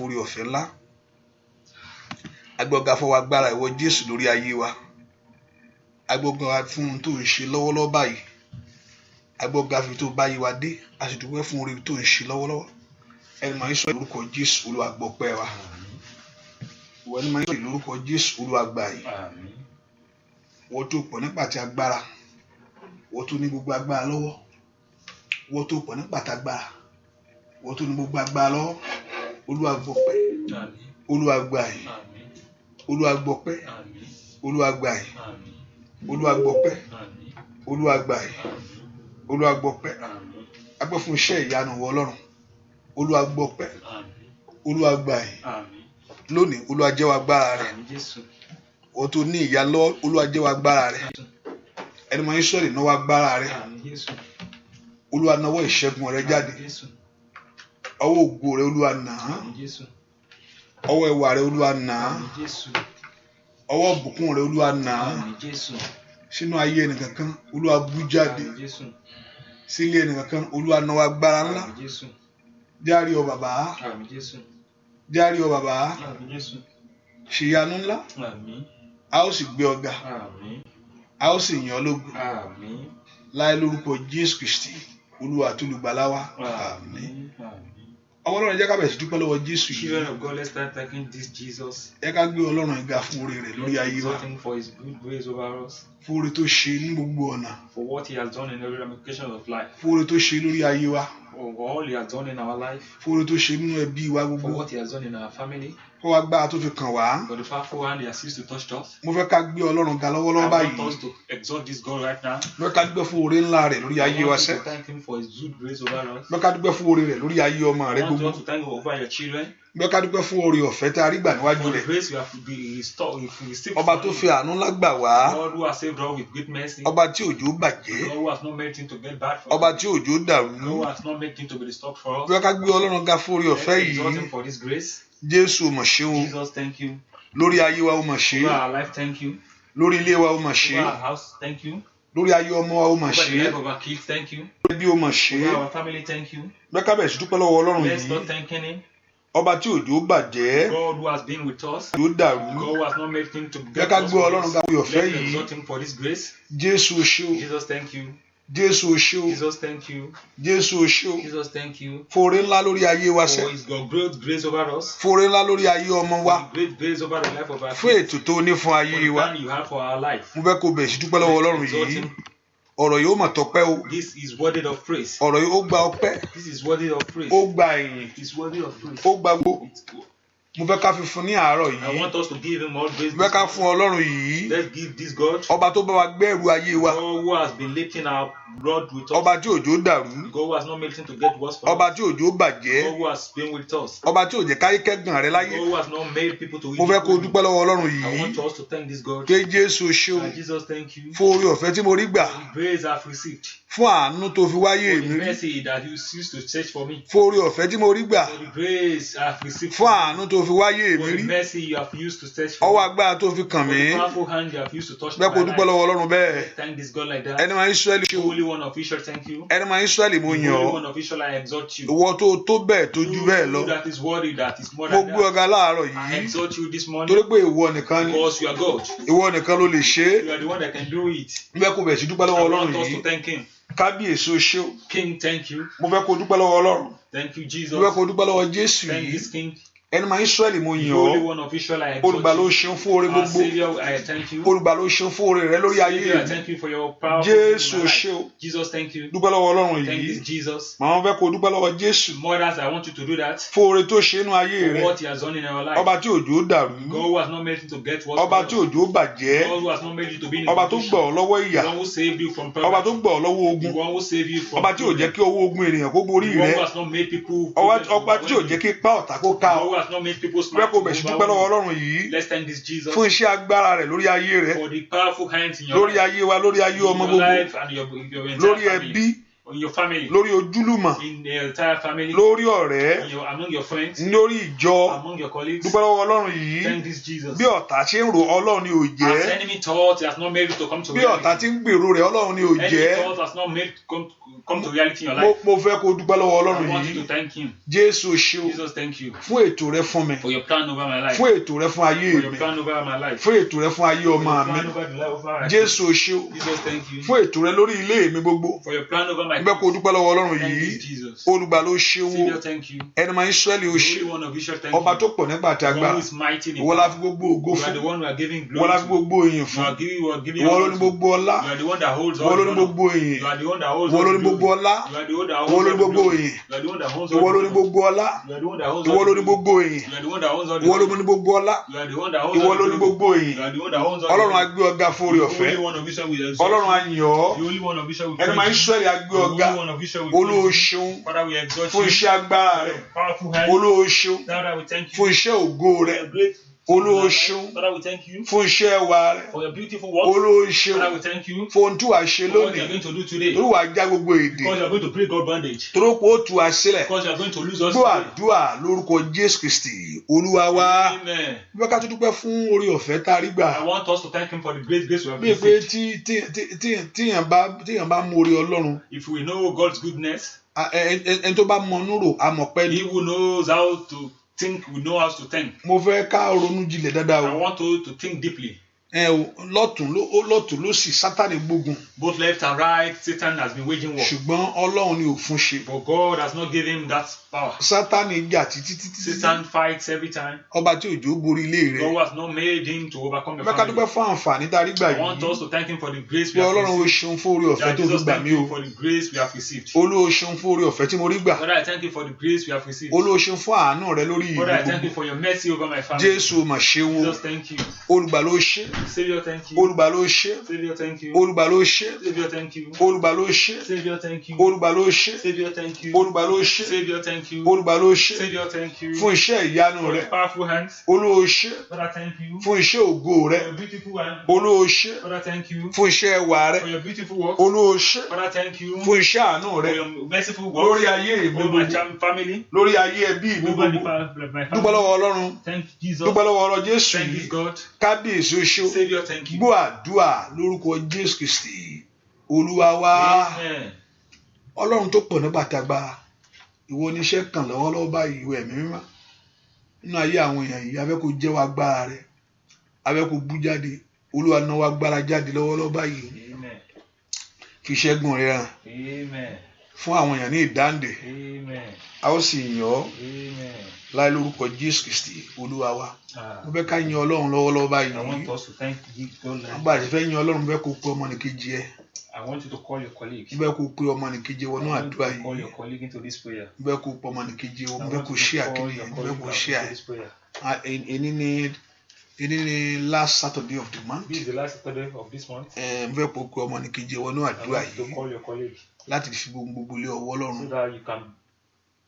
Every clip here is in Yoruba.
fún oore ọ̀fẹ́ ńlá. A gbé ọ̀gá fọwọ́ agbára ìwọ Jésù lórí ayé wa. A gbé ọ̀gá fún ohun tó ń ṣe lọ́wọ́lọ́wọ́ báyìí. A gbé ọ̀gá fi tó bá yí wa dé. A sì dúpẹ́ fún oore tó ń ṣe lọ́wọ́lọ́wọ́. Ẹni máa ń sọ lórúkọ Jésù Olúwa gbọ́ ọpẹ́ wa. Ìwọ ni máa ń sọ lórúkọ Jésù Olúwa gbà yìí. Wọ́n tó pọ̀ nípa ti agbára. Wọ́n tó ní gbogbo agbára lọ́wọ́. Wọ́n tó pọ̀ nípa ti agbára. Wọ́n tó ní gbogbo agbára lọ́wọ́. Olúwa gbọ́ ọpẹ́. Olúwa gbà yìí. Olúwa gbọ́ ọpẹ́. Olúwa gbà yìí. Olúwa gbọ́ ọpẹ́. Olúwa gbà yìí. Olúwa gbọ́ ọpẹ́. A gbọ́ fún iṣẹ́ ìyanu wọ Ọlọ́run. Olúwa gbọ́ ọpẹ́. Olúwa gbà yìí. Lónìí Olúwa jẹ́wọ́ agbára rẹ̀. Wọ́n tó ní ìyà lọ́wọ́ Olúwa jẹ́wọ́ agbára rẹ̀. Ẹni máa ń sọ̀rọ̀ ìnáwó agbára rẹ̀. Olúwa nawọ́ ìṣẹ́gun rẹ̀ jáde. Ọwọ́ ògo rẹ̀ Olúwa nà á. Ọwọ́ ẹwà rẹ̀ Olúwa nà á. Ọwọ́ ìbùkún rẹ̀ Olúwa nà á. Sínú ayé ẹnìkankan Olúwa bú jáde. Sílé ẹnìkankan Olúwa nawọ́ agbára ńlá. Járe ọ bàbá. Járe ọ bàbá. Ṣèyanu ńlá. A ó sì gbé ọ̀gá. A ó sì yìn ọ́ lógo. Láì lórúkọ Jésù Kristi Olúwa àti Olùgbàlà wa. Àmín. Ọmọ Ọlọ́run jẹ́ ká bẹ̀rẹ̀ sí dúpẹ́ lọ́wọ́ Jésù yìí. Children of God, let's start thanking this Jesus. Jẹ́ ká gbé Ọlọ́run ga fún oore rẹ̀ lórí ayé wa. Thank him for his good grace over us. Fún oore tó ṣe ní gbogbo ọ̀nà. For what he has done in every ramification of life. Fún oore tó ṣe lórí ayé wa. For all he has done in our life. Fún oore tó ṣe nínú ẹbí wa gbogbo. For what he has done in our family. Fún agbára tó fi kàn wá. For the powerful hand he has used to touch us. Mo fẹ́ ká gbé Ọlọ́run ga lọ́wọ́lọ́wọ́ báyìí. I want us to exalt this God right now. Mo fẹ́ ká dúpẹ́ fún oore ńlá rẹ̀ lórí ayé wa sẹ́. I want us to thank him for his good grace over us. Mo fẹ́ ká dúpẹ́ fún oore rẹ̀ lórí ayé ọmọ rẹ̀ I want gbogbo. us to thank him over your children. Mo fẹ́ ká dúpẹ́ fún oore ọ̀fẹ́ tá a rí gbà níwájú For the rẹ̀. grace you have restored, if you receive Ọba tó fi àánú ńlá gbà wá. God who has saved us with great mercy. Ọba tí òjò bàjẹ́. God who has not made things to get bad for us. Ọba tí òjò dàrú. God who has not made things to be disturbed for us. Mo fẹ́ ká gbé Ọlọ́run ga fún oore ọ̀fẹ́ Let's exalt yìí. him for this grace. Jésù ó mà ṣe o. Jesus, thank you. Lórí ayé wa ó mà ṣe. Over our life, thank you. Lórí ilé wa ó mà ṣe. Over our house, thank you. Lórí ayé ọmọ wa ó mà Over the ṣe. life of our kids, thank you. Lórí ẹbí ó mà ṣe. Over our family, thank you. Bẹ́ẹ̀ ká bẹ̀rẹ̀ sí dúpẹ́ lọ́wọ́ Ọlọ́run Let's yìí. start thanking him. Ọba tí òjò bàjẹ́. God who has been with us. Òjò dàrú. God who has not made things to Bẹ́ẹ̀ get ká us gbé for Ọlọ́run this. ga fún oore ọ̀fẹ́ Let's yìí. exalt him for this grace. Jésù ó ṣé o. Jesus, thank you. Jésù ó ṣé o. Jesus, thank you. Jésù ó ṣé o. Jesus, thank you. Fún oore ńlá lórí ayé wa sẹ́. For his great grace over us. Fún oore ńlá lórí ayé ọmọ wa. For the great grace over the life of our Fún kids. ètò tó ní fún For ayé the wa. plan you have for our life. Mo fẹ́ kó bẹ̀rẹ̀ sí dúpẹ́ lọ́wọ́ Ọlọ́run Let's exalt yìí. him. Ọ̀rọ̀ yìí ó mà tọpẹ́ o. This is worthy of praise. Ọ̀rọ̀ yìí ó gba ọpẹ́. This is worthy of praise. Ó gba ìyìn. It is worthy of praise. Ó gba gbogbo. Mo fẹ́ ká fi fún ní àárọ̀ I yìí. want us to give him all praise. Mo fẹ́ ká fún Ọlọ́run yìí. Let's give this God. Ọba tó bá wa gbé ẹrù ayé wa. God who has been lifting our rod with us. Ọba tí òjò dàrú. God who has not made things to get worse for us. Ọba tí òjò bàjẹ́. God who has been with us. Ọba tí ò jẹ́ káyé kẹ́gàn rẹ láyé. God who has not made people to Mo fẹ́ kó o dúpẹ́ lọ́wọ́ Ọlọ́run I yìí. want us to thank this God. Pé Jésù ṣé o. And Jesus, thank you. Fún oore ọ̀fẹ́ tí mo rí gbà. For the grace I've received. Fún àánú tó fi wáyé For mi the rí. mercy that you used to search for me. Fún oore ọ̀fẹ́ tí mo rí gbà. For the grace I've received. Fún àánú tó fi wáyé For mi the rí. mercy you have used to search for Ọwọ́ me. agbára tó fi kàn For mí. the powerful hand you have used to touch Bẹ́ẹ̀ my kó o dúpẹ́ life. lọ́wọ́ Ọlọ́run bẹ́ẹ̀. Thank this God like that. Ẹni máa ń Ísírẹ́lì ṣe o. Holy One of Israel, thank you. Ẹni máa ń Ísírẹ́lì mo yàn Holy ọ́. One of Israel, I exalt you. Ìwọ tó bẹ́ẹ̀ tó ju bẹ́ẹ̀ lọ. You that is worthy, that is more Mo than gbé that. ọ̀gá láàárọ̀ I yìí. exalt you this morning Torí pé ìwọ nìkan ni. because you are God. Ìwọ nìkan ló lè ṣe é. You are the one that can do it. Mo fẹ́ kó o bẹ̀rẹ̀ sí dúpẹ́ I lọ́wọ́ Ọlọ́run want us to yìí. thank him. Kábíyèsí o ṣé o. King, thank you. Mo fẹ́ kó o dúpẹ́ lọ́wọ́ Ọlọ́run. Thank you, Mo fẹ́ Jesus. kó o dúpẹ́ lọ́wọ́ Jésù Thank yìí. this King. Ẹni máa ń Ísírẹ́lì mo The yàn Holy ọ́. One of Israel, I Olùgbà ló exalt you. ṣeun fún oore Our gbogbo. Savior, I thank you. Olùgbà ló ṣeun fún oore rẹ lórí ayé Savior, I mi. thank you for your power. Jésù o ṣé o. Jesus, thank you. Dúpẹ́ lọ́wọ́ Ọlọ́run Thank yìí. this Jesus. Màá fẹ́ kó o dúpẹ́ lọ́wọ́ Jésù. Mothers, I want you to do that. Fún oore tó ṣe inú ayé For rẹ. what he has done in our life. Ọba tí òjò dàrú. God who has not made you to get what Ọba tí òjò bàjẹ́. God who has not made you to be in Ọba tó condition. gbà ọ́ lọ́wọ́ ìyà. The one who saved you from Ọba tó poverty. gbà ọ́ lọ́wọ́ The ogun. one who saved you from Ọba tí ò jẹ́ kí owó ogun ènìyàn kó borí The one rẹ. who has not made people Ọba tí ò jẹ́ kí ipá ọ̀tá kó ká The one ọ. who has not made people Bẹ́ẹ̀ smart kó o bẹ̀rẹ̀ sí dúpẹ́ lọ́wọ́ Ọlọ́run yìí. Let's thank this Jesus Fún iṣẹ́ agbára rẹ̀ lórí ayé rẹ. for the powerful hands in your Lórí life, ayé wa, lórí ayé in ọmọ your gbogbo. life and your entire Lórí family, ẹbí. in your family, lórí ojúlùmọ̀, in the entire family, lórí ọ̀rẹ́, among your friends, lórí ìjọ. among your colleagues. Dúpẹ́ lọ́wọ́ Ọlọ́run yìí. Thank this Jesus. Bí ọ̀tá ṣe ń rò Ọlọ́run ni ò As jẹ́. enemy thought, he has not made it to come to Bí reality. ọ̀tá ti ń gbèrò rẹ̀ Ọlọ́run ni ò Enemy jẹ́. thought has not made come to reality in your life. Mo fẹ́ kó dúpẹ́ lọ́wọ́ I Ọlọ́run want you yìí. to thank him. Jésù ṣe o Jesus, thank you fún ètò rẹ fún mi, for your plan over my life. fún ètò rẹ fún ayé For your mi, plan over my life. fún ètò rẹ fún ayé For ọmọ your mi. plan over the life of my life. Jésù ṣe o Jesus, thank you fún ètò rẹ lórí ilé mi gbogbo. for your plan over my Mo fẹ́ kó dúpẹ́ lọ́wọ́ Ọlọ́run Thank yìí. you, Jesus. Olùgbà ló ṣe o, Savior, thank you. ẹni máa ń Ísírẹ́lì ó The ṣe, Holy One of Israel, thank ọba you. tó pọ̀ nígbà tí a The gbà. one who is mighty in Ìwọ la fi power. gbogbo ògo You are fún, the one we are giving ìwọ la glory fi to. gbogbo ìyìn You fún, are giving ìwọ ló honor ní to. gbogbo ọlá, You are the one that holds ìwọ all ló the ní honor. gbogbo ìyìn, You are the one that holds ìwọ all ló the ní gbogbo glory. ọlá, You are the one that ìwọ holds ló all ní the gbogbo glory. ìyìn, You are the one that holds all ìwọ the ló ní honor. gbogbo ọlá, You are the one that holds ìwọ all ló the ní glory. gbogbo ìyìn, You are the one that holds all the ìwọ ló honor. ní gbogbo ọlá, You are the one that holds ìwọ all ló the ní glory. gbogbo ìyìn. You are the one that holds all the Ọlọ́run á glory. gbé ọ̀gá fún oore The ọ̀fẹ́. Holy One of Israel will exalt Ọlọ́run á you. yìn ọ́. The Holy One of Israel will Ẹni máa ń praise you. Ísírẹ́lì á gbé The ọ̀gá. Holy One of Israel will Olúwa praise you. ṣeun Father, we exalt fún you. iṣẹ́ agbára rẹ̀. Powerful hand. Olúwa ṣeun Father, we thank fún you. iṣẹ́ ògo For rẹ̀. your great Olúwa ṣeun Father, we thank you. fún iṣẹ́ ẹwà rẹ̀. For your beautiful works. Olúwa ṣeun Father, we thank you. fún ohun tí wàá ṣe For what you lónìí. are going to do today. Torí wàá já gbogbo èdè. Because you are going to break all bondage. Torí pé ó tú wa sílẹ̀. Because you are going to lose us Gbọ́ today. àdúrà lórúkọ Jésù Kristì Olúwa wa. Amen. Bí wọ́n ká tó dúpẹ́ fún oore ọ̀fẹ́ tá a rí gbà. I want us to thank him for the great grace we have Bí pé received. tíyàn bá mú oore Ọlọ́run, If we know God's goodness, ẹni tó bá mọ inú rò á mọ̀ pẹ́. he who knows how to think will know how to think. Mo fẹ́ ká ronú jinlẹ̀ dáadáa I o. want to think deeply. Lọ́tún ló sì Sátánì gbógun. Both left and right, Satan has been waging war. Ṣùgbọ́n Ọlọ́run ni ò fún ṣe. But God has not given him that power. Sátánì jà títí. Satan fights every time. Ọba tí òjò borí ilé rẹ̀. God has not made him to overcome the Bẹ́ẹ̀ ká dúpẹ́ family. fún àǹfààní tá a rí gbà I want yìí. us to thank him for the grace Bí we have Ọlọ́run ó received. ṣeun fún oore ọ̀fẹ́ That tó fi Jesus, gbà thank mí you o. for the grace we have received. Olúwa ṣeun fún oore ọ̀fẹ́ tí mo rí gbà. Father, I thank you for the grace we have received. Olúwa ṣeun fún àánú rẹ lórí Father, I ìlú thank you gbogbo. for your mercy over my family. Jésù mà ṣeun o. Jesus, thank you. Olùgbà ló ṣe. Savior, thank you. Olùgbà ló ṣe. Savior, thank you. Olùgbà ló ṣe. Savior, thank you. Olùgbà ló ṣe. Savior, thank you. Olùgbà ló ṣe. Savior, thank you. Olùgbà ló ṣe. Savior, thank you. Olùgbà ló ṣe. Savior, thank you. Fún iṣẹ́ ìyanu For rẹ. your powerful hands. Olúwa ṣe. Father, thank you. Fún iṣẹ́ ògo For rẹ. your beautiful hand. Olúwa ṣe. Father, thank you. Fún iṣẹ́ ẹwà rẹ. For your beautiful works. Olúwa ṣe. Father, thank you. Fún iṣẹ́ àánú For rẹ. your merciful Lórí works. ayé mi Over my gbogbo. family. Lórí ayé ẹbí mi Over the gbogbo. of my Dúpẹ́ family. lọ́wọ́ Ọlọ́run. Thank Jesus. Dúpẹ́ lọ́wọ́ ọ̀rọ̀ Jésù Thank yìí. you, God. Kábíyèsí oṣó. Savior, thank you. Gbọ́ àdúrà lórúkọ Jésù Kristì Olúwa wa. Amen. Ọlọ́run tó pọ̀ nígbà tá a gba ìwọ oníṣẹ́ kan lọ́wọ́lọ́wọ́ báyìí ìwọ ẹ̀mí mímọ́ nínú ayé àwọn èèyàn yìí abẹ́ kó jẹ́ wa agbára rẹ abẹ́ kó bú jáde Olúwa náà wá agbára jáde lọ́wọ́lọ́wọ́ báyìí Amen. fi ṣẹ́gun rẹ hàn Amen. fún àwọn èèyàn ní ìdáǹdè Amen. a ó sì yìn ọ́ Amen. láì lórúkọ Jésù Kristì Olúwa wa. Ah, Mo fẹ́ ká yin Ọlọ́run lọ́wọ́lọ́wọ́ I báyìí want us to thank God. nígbà tí fẹ́ yin Ọlọ́run mo fẹ́ kó pe ọmọnìkejì ẹ I want you to call your colleague. mo fẹ́ kó pe ọmọnìkejì wọnú I want you àdúrà to call yìí your colleague into this prayer. mo fẹ́ kó pe ọmọnìkejì I mo fẹ́ want kó you to ṣe call àkíní your mo fẹ́ colleague kó back ṣe into ẹ. this prayer. Èní ni last Saturday of the month. This is the last Saturday of this month. Mo fẹ́ kó pe ọmọnìkejì wọnú I àdúrà want you to yìí call your colleague láti fi gbogbo lé ọwọ́ so Ọlọ́run. that you can.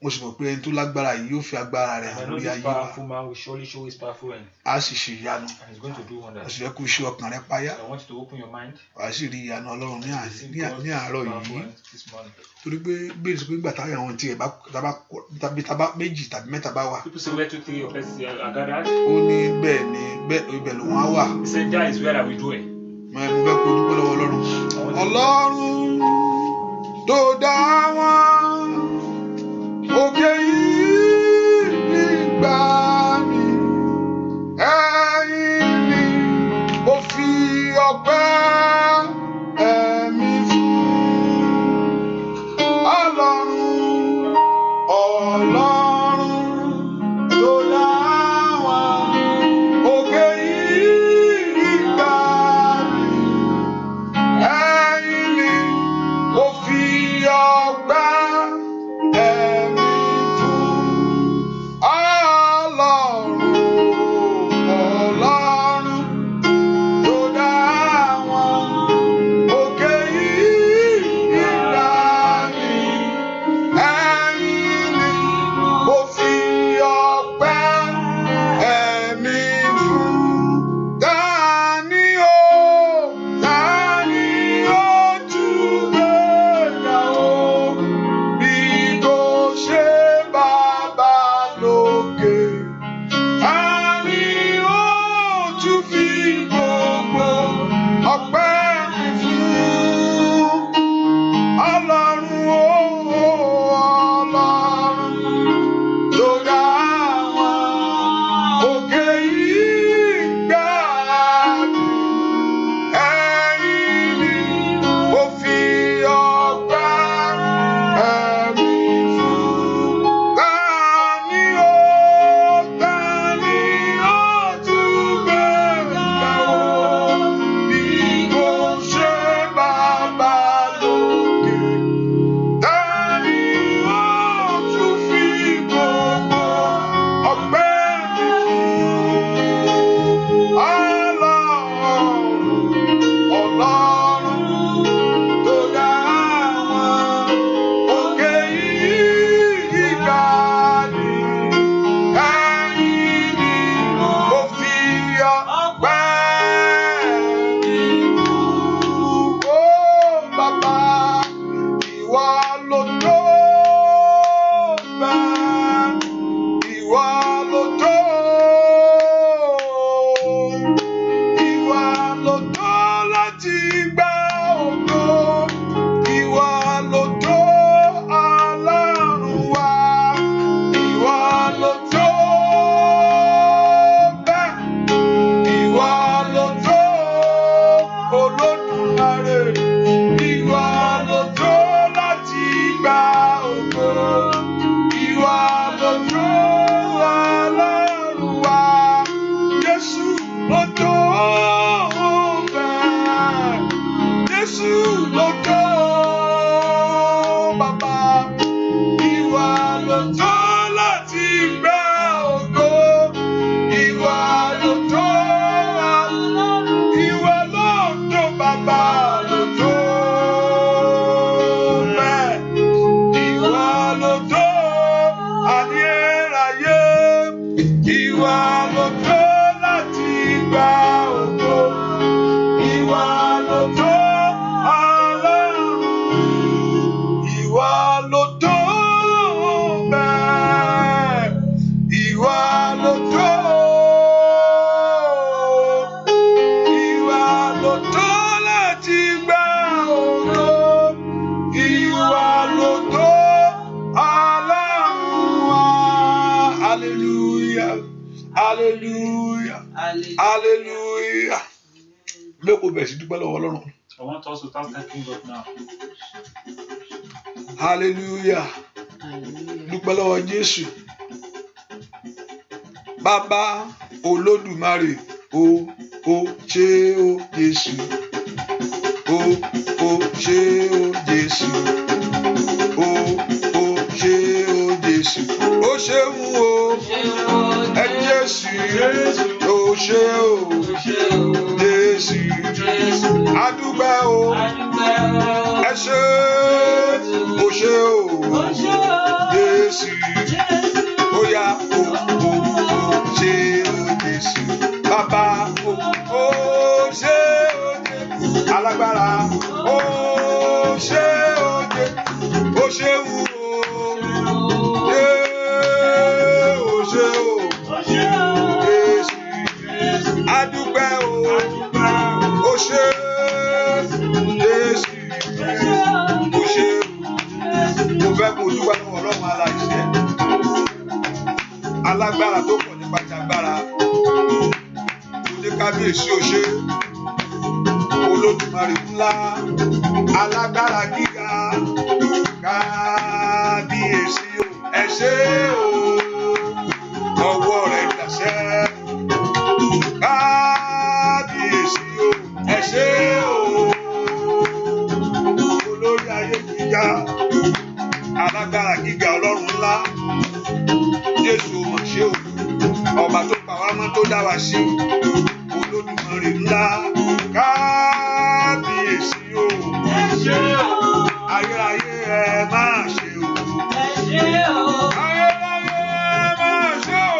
Mo sì mọ̀ pé ẹni tó lágbára yìí yóò fi agbára rẹ̀ I hàn know lórí this ayé wa. powerful man will surely show his powerful hand, A sì ṣe ìyanu. and he's going to do Mo wonders. sì fẹ́ kó ṣe ọkàn rẹ páyà. I want you to open your mind. Wàá sì rí ìyanu Ọlọ́run ní See God's àárọ̀ powerful yìí. hand this morning. Torí pé bẹ́ẹ̀ sọ pé nígbà táwọn àwọn tiẹ̀ tábà méjì tàbí mẹ́ta bá wà. People say where 2, 3 of us are gathered. Ó ní bẹ́ẹ̀ ni ibẹ̀ ló wọ́n á wà. He said that is where I will do it. Mo fẹ́ kó dúpẹ́ lọ́wọ́ Ọlọ́run. I want you to Ọlọ́run tó dá wọn òkè yìí nígbà mi ẹ̀yìn ni ó fi ọpẹ́ ẹ̀mí fún Ọlọ́run tó dá wọn òkè yìí nígbà mi ẹ̀yìn ni ó fi ọpẹ́. Hallelujah. Hallelujah. Make we bẹ̀rẹ̀ sí dúpẹ́ lọ́wọ́ Ọlọ́run. I want us to start thanking God now. Hallelujah. Dúpẹ́ lọ́wọ́ Jésù. Bàbá Olódùmarè o ṣé o Jésù. O ṣé o Jésù. O ṣé o Jésù. O ṣeun o. Ẹ Jésù. O ṣé o. Jésù. Adúpẹ́ o. Ẹ ṣé. O ṣé o. Jésù. Oya o ṣé o Jésù. Bàbá o ṣé o Jésù. Alágbára o ṣé o Jésù. O ṣeun o. O ṣé o. Jésù. Adúpẹ́ o. O ṣé Jésù. O ṣé. Mo fẹ́ kó dúpẹ́ lọ́wọ́ Ọlọ́run aláìṣẹ̀. Alágbára tó pọ̀ nípa ìjàgbára. Òde kábíyèsí o ṣé. Olódùmarè ńlá. Alágbára gíga. Kábíyèsí o. Ẹ ṣé o. Ọwọ́ rẹ̀ dàṣẹ. Kábíyèsí o. Ẹ ṣé o. Olórí ayé gíga. Alágbára gíga Ọlọ́run ńlá. Jésù mà ṣe o. Ọba tó pa wá mọ́ tó dá wa sí. Olódùmarè ńlá. Kábíyèsí o. Ẹ ṣé o. Ayérayé ẹ máa ṣe o. Ẹ ṣé o. Ayérayé ẹ máa ṣe o.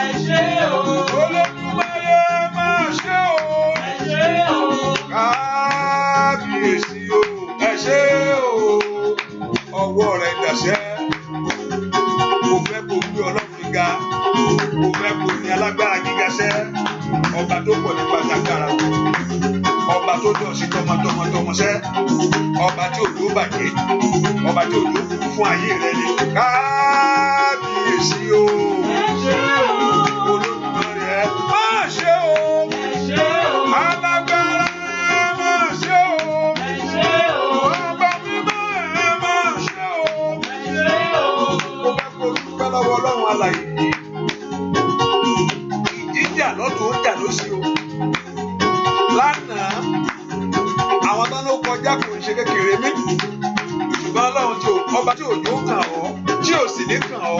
Ẹ ṣé o. Olódùmarè ẹ máa ṣe o. Ẹ ṣé o. Kábíyèsí o. Ẹ ṣé o. Ọwọ́ rẹ̀ dàṣẹ. Mo fẹ́ kó gbé Ọlọ́run ga. Mo fẹ́ kó ní alágbára gíga sẹ́. Ọba tó pọ̀ nípa agbára. Ọba tó dọ̀ sí tọmọtọmọ sẹ́. Ọba tí òjò bàjẹ́. Ọba tí òjò kú fún ayé rẹ ni. Kábíyèsí o. Ẹ ṣé o. Olódùmarè ẹ máa ṣe o. Ẹ ṣé o. Alágbára ẹ máa ṣe o. Ẹ ṣé o. Ọba mímọ́ ẹ máa ṣe o. Ẹ ṣé o. Mo fẹ́ kó dúpẹ́ lọ́wọ́ Ọlọ́run alààyè. Ìjíjà lọ́tún ó jà lósì o. Lánàá, àwọn tán ló kọjá kò ń ṣe kékeré mi. Ṣùgbọ́n Ọlọ́run ọba tí òjò kàn ọ́, tí ò sì ní kàn ọ́.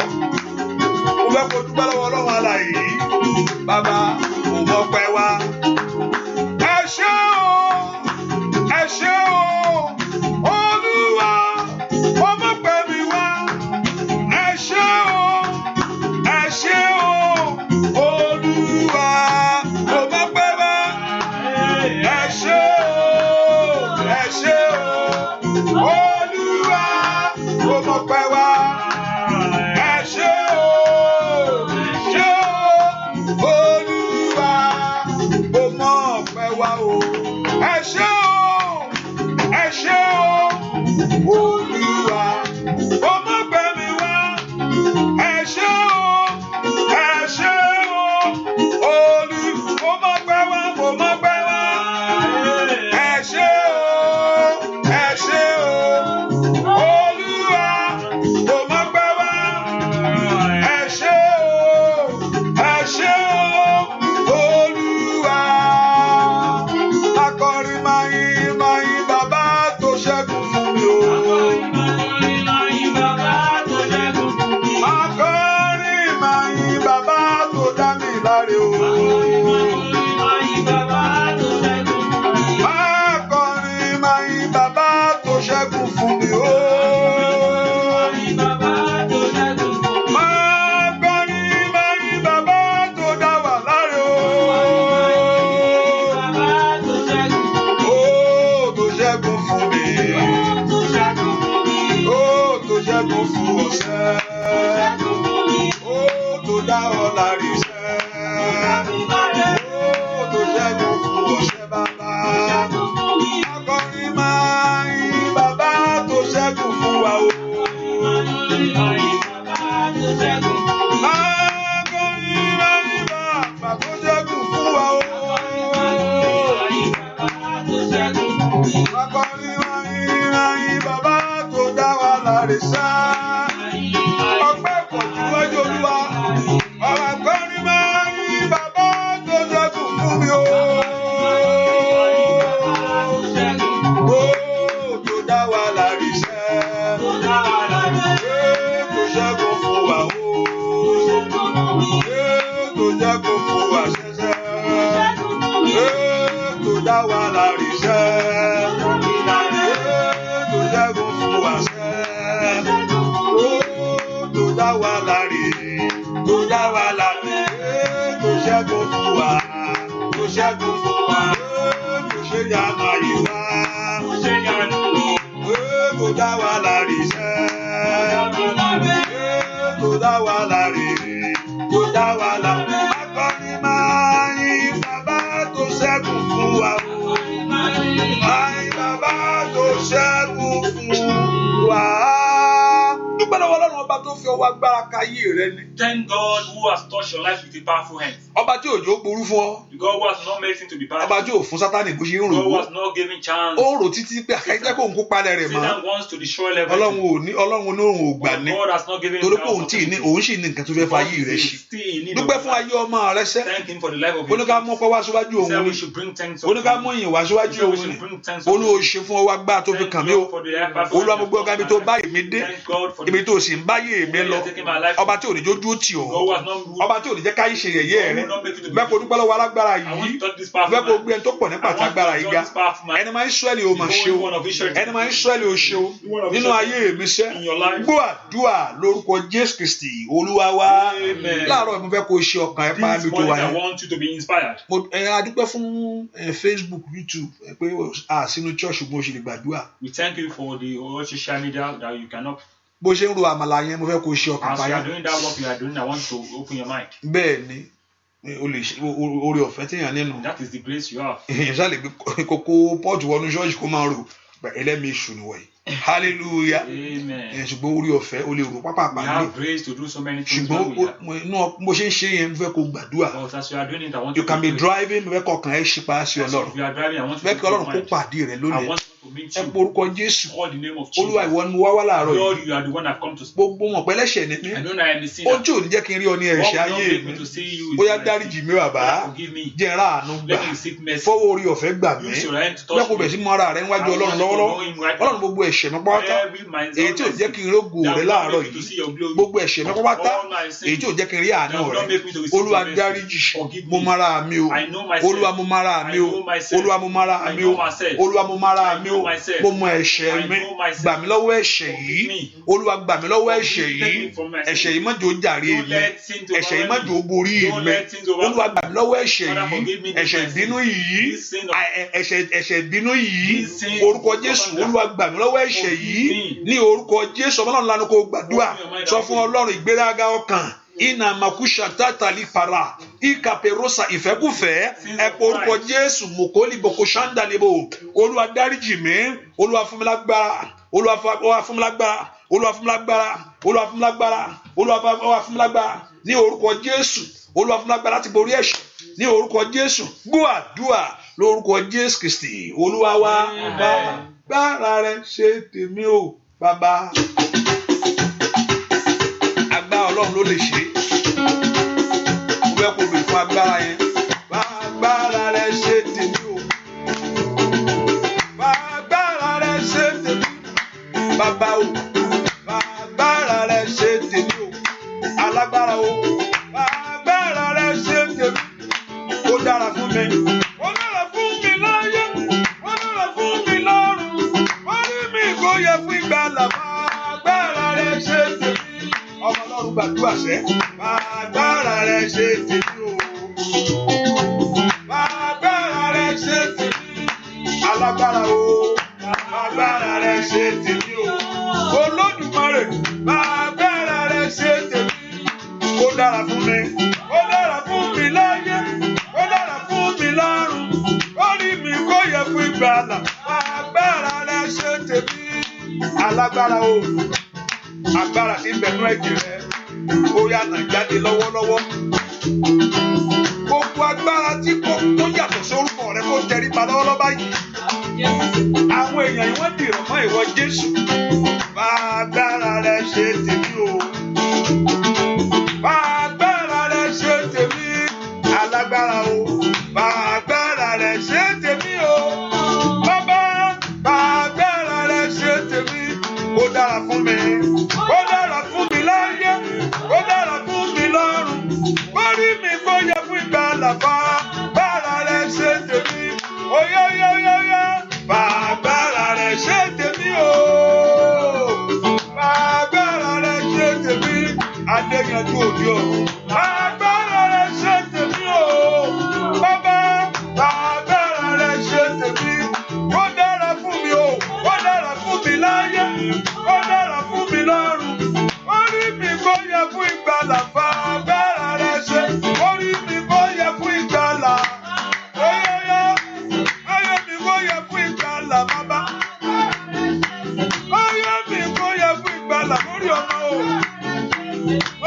Mo fẹ́ kó dúpẹ́ lọ́wọ́ Ọlọ́run alààyè. Bàbá, mo mọ̀ pẹ́ wá. Ẹ ṣé o. Ẹ ṣé o. Olúwa, mo mọ̀ pẹ́ mi wá. Ẹ ṣé o. Ẹ ṣé o. Olúwa, mo mọ̀ pẹ́ wá. Ẹ ṣé o. Ẹ ṣé o. Olúwa, mo mọ̀ pẹ́ wá. Ẹ ṣé o. Ṣé o. Olúwa, mo mọ̀ pẹ́ wá o. Ẹ ṣé o. Ẹ ṣé o. Olúwa, mo mọ̀ pẹ́ mi wá. Ẹ ṣé o. Ẹ ṣé o. Mo mọ̀ pẹ́ wá. Mo mọ̀ pẹ́ wá. Ẹ ṣé o. Ẹ ṣé o. Olúwa, mo mọ̀ pẹ́ wá. Ẹ ṣé o. Ẹ ṣé o. Olúwa. Akọrin máa yìn bàbá tó ṣẹ́gun fún mi o. Akọrin máa yìn bàbá tó dá mi láre o. Akọrin máa yìn bàbá tó ṣẹ́gun fún mi o. Akọrin máa yìn bàbá tó dá wa láre o. Ó tó ṣẹ́gun fún mi. Ó tó ṣẹ́gun fún ọ̀sẹ̀. Ó tó dá ọ láre sẹ́. Ó tó ṣẹ́gun fún ọ̀sẹ̀ bàbá. Akọrin máa yìn bàbá tó ṣẹ́gun fún wa o. Akọrin ṣẹ́gun fún wa ṣẹ́ṣẹ́. Tó dá wa láre ṣẹ́. Tó ṣẹ́gun fún wa ṣẹ́. Tó dá wa láre. Tó dá wa láre. Tó ṣẹ́gun fún wa. Tó ṣẹ́gun fún wa. Tó ṣe yànnà yìí wá. Tó dá wa láre ṣẹ́. Tó dá wa láre. Tó dá wa láre. Akọni máa yin bàbá tó ṣẹ́gun fún wa. Máa yin bàbá tó ṣẹ́gun fún wa. Dúpẹ́ lọ́wọ́ Ọlọ́run ọba tó fi ọwọ́ agbára ka ayé rẹ ni. Thank God who has touched your life with a powerful hand. Ọba tí òjò porú fún ọ. God who has not made things to be bad. Ọba tí ò fún Sátánì bó ṣe ń rò God who ó. has not given chance. Ó ń rò títí pé àkàìjẹ́ kó ń kó palẹ̀ rẹ̀ mọ́. Satan wants to destroy everything. Ọlọ́run onírun ò gbà ní. God has not given Torí pé òun sì ní nǹkan tó fẹ́ fa ayé rẹ̀ ṣe. Dúpẹ́ fún ayé ọmọ rẹ sẹ́. Thank him for the life of his Oníká mú ọpẹ́ wá síwájú òun ni. Oníká mú ìyìn wá síwájú òun ni. Olúwo ṣe fún ọwọ́ agbára tó fi kàn mí o. Olúwa mo gbé ọ̀gá ibi tó báyìí mi dé. Ibi tó sì ń báyìí mi lọ. Ọba tí ò ní jó dúró tì ọ́. Ọba tí ò ní jẹ́ káyé ṣe yẹ̀yẹ́ rẹ̀. Bẹ́ẹ̀ kó dúpẹ́ lọ́wọ́ alágbára yìí. Bẹ́ẹ̀ kó gbé ẹni tó pọ̀ nípa àtàgbára yìí ga. Ẹni máa ń Ísírẹ́lì o mà ṣe o. Ẹni máa ń Ísírẹ́lì o ṣe o. Nínú ayé mi sẹ́. Gbọ́ àdúrà lórúkọ Jésù Kristi Olúwa wa. Láàárọ̀ mo fẹ́ kó ṣe ọkàn ẹ̀ pa mi tó wà yẹn. A dúpẹ́ fún Facebook, YouTube pé sínú church ṣùgbọ́n o ṣe lè gbàdúrà. We thank you for the social media that you cannot. Bó ṣe ń ro àmàlà yẹn mo fẹ́ kó ṣe ọkàn pa As you yẹn. are doing that work you are doing, I want to open your mind. Bẹ́ẹ̀ ni o lè ṣe oore ọ̀fẹ́ téèyàn nínú. That is the grace you have. Èèyàn ṣáà lè gbé kókó pọ́ọ̀tù wọnú ṣọ́ọ̀ṣì kó máa rò ẹlẹ́mìí èṣù nìwọ̀ yìí. Hallelujah. Amen. Ṣùgbọ́n oore ọ̀fẹ́ o lè rò pápápá We ní. have grace to do so many things. Ṣùgbọ́n bó ṣe ń ṣe yẹn mo fẹ́ kó gbàdúrà. But as you are doing it, I want You you can be to driving mo fẹ́ kọkàn ẹ̀ ṣípa sí Ọlọ́run. If you are driving, I want you Fẹ́ to kí Ọlọ́run kó mind. pàdé rẹ I lónìí. want to meet Ẹ you. porúkọ Jésù. Call the name of Olúwa Jesus. ìwọ ni mo wá wá láàárọ̀ yìí. Lord, you are the one I've come to speak. Gbogbo mọ̀ pẹ́lẹ́ṣẹ̀ ni mí. I know that I am the sinner. Ojú ò ní jẹ́ kí n rí ọ ní What ẹ̀ṣẹ̀ will not ayé make mi. me to see you is Bóyá mercy. dáríjì mi bàbá. Forgive me. Jẹ́ n ráàánú gbà. Let me receive mercy. Fọwọ́ orí ọ̀fẹ́ gbà mí. Use your hand to Bẹ́ẹ̀ touch kó bẹ̀ sí me. mọ ara rẹ níwájú Ọlọ́run lọ́wọ́lọ́wọ́. Ọlọ́run gbogbo ẹ̀ṣẹ̀ mi pátá. Èyí tí ò jẹ́ kí n rógo rẹ láàárọ̀ yìí. Gbogbo ẹ̀ṣẹ̀ mi pátá. Èyí tí ò jẹ́ kí n rí àánú rẹ. Olúwa dáríjì. Mo mara mi o. Olúwa mo mara mi o. Olúwa mo mara mi o. Olúwa mo mara mi o. Mo mọ ẹ̀ṣẹ̀ mi. Gbà mí lọ́wọ́ ẹ̀ṣẹ̀ yìí. Olúwa gbà mí lọ́wọ́ ẹ̀ṣẹ̀ yìí. Ẹ̀ṣẹ̀ yìí má jò jàre mi. Ẹ̀ṣẹ̀ yìí má jò borí mi. Olúwa gbà mí lọ́wọ́ ẹ̀ṣẹ̀ yìí. Ẹ̀ṣẹ̀ ìbínú yìí. Ẹ̀ṣẹ̀ ìbínú yìí. Orúkọ Jésù. Olúwa gbà mí lọ́wọ́ ẹ̀ṣẹ̀ yìí. Ní orúkọ Jésù ọmọ náà lanu kó gbàdúrà. Sọ fún Ọlọ́run ìgbéraga ọkàn. Ina makusha tatali para ikaperosa ìfẹ́kùfẹ́ ẹ pé orúkọ Jésù mokoli boko shanda lebo. Olúwa dáríjì mi. Olúwa fún mi lágbára. Olúwa fún mi lágbára. Olúwa fún mi lágbára. Olúwa fún mi lágbára. Olúwa fún mi lágbára. Ní orúkọ Jésù. Olúwa fún mi lágbára láti borí ẹ̀ṣẹ̀. Ní orúkọ Jésù. Gbọ́ àdúrà lórúkọ Jésù Kristi Olúwa wa. Bára rẹ ṣe tèmi o bàbá. Ọlọ́run ló lè ṣe. Mo fẹ́ kó bèrè fún agbára yẹn. Agbára rẹ ṣe tèmi o. Agbára rẹ ṣe tèmi. Bàbá o. Agbára rẹ ṣe tèmi o. Alágbára o. Agbára rẹ ṣe tèmi. Ó dára fún mi. Ó dára fún mi láyé. Ó dára fún mi lọ́run. Wọ́n rí mi kó yẹ fún ìgbàlà. Agbára rẹ ṣe tèmi. Ọmọ Ọlọ́run gbàdúrà sẹ́. Agbára rẹ ṣe tèmi o. Agbára rẹ ṣe tèmi. Alágbára o. Agbára rẹ ṣe tèmi o. Olódùmarè. Agbára rẹ ṣe tèmi. Ó dára fún mi. Ó dára fún mi láyé. Ó dára fún mi lọ́run. Ó rí mi kó yẹ fún ìgbàlà. Agbára rẹ ṣe tèmi. Alágbára o. Agbára tí ń bẹ̀nú ẹ̀jẹ̀ rẹ ó yá nà jáde lọ́wọ́lọ́wọ́. Gbogbo agbára tí tó yàtọ̀ sórúkọ rẹ kó tẹríba lọ́wọ́lọ́wọ́ báyìí. Àwọn èèyàn yìí wọ́n dìrọ̀ mọ́ ìwọ Jésù. Agbára rẹ ṣe tèmi o. Agbára rẹ ṣe tèmi. Alágbára o. Agbára rẹ ṣe tèmi o. Bàbá agbára rẹ ṣe tèmi. Ó dára fún mi. Ó dára fún mi láyé. Ó dára fún mi lọ́run. Ó rí mi kó yẹ ìgbàlà fàgbára rẹ̀ ṣe tèmi. Oyóyóyóyó fàgbára rẹ̀ ṣe tèmi o. Fàgbára rẹ̀ ṣe tèmi. Adéyanjú òde ọ̀run. Fàgbára rẹ̀ ṣe tèmi o. Bàbá fàgbára rẹ̀ ṣe tèmi. Ó dára fún mi o. Ó dára fún mi láyé. Ó dára fún mi lọ́run. Orí mi kò yẹ fún ìgbàlà fàgbára rẹ̀ ṣe. Orí mi kò yẹ fún ìgbàlà. Oyóyó ayé mi kò yẹ fún ìgbàlà bàbá. Ayé mi kò yẹ fún ìgbàlà lórí ọmọ o.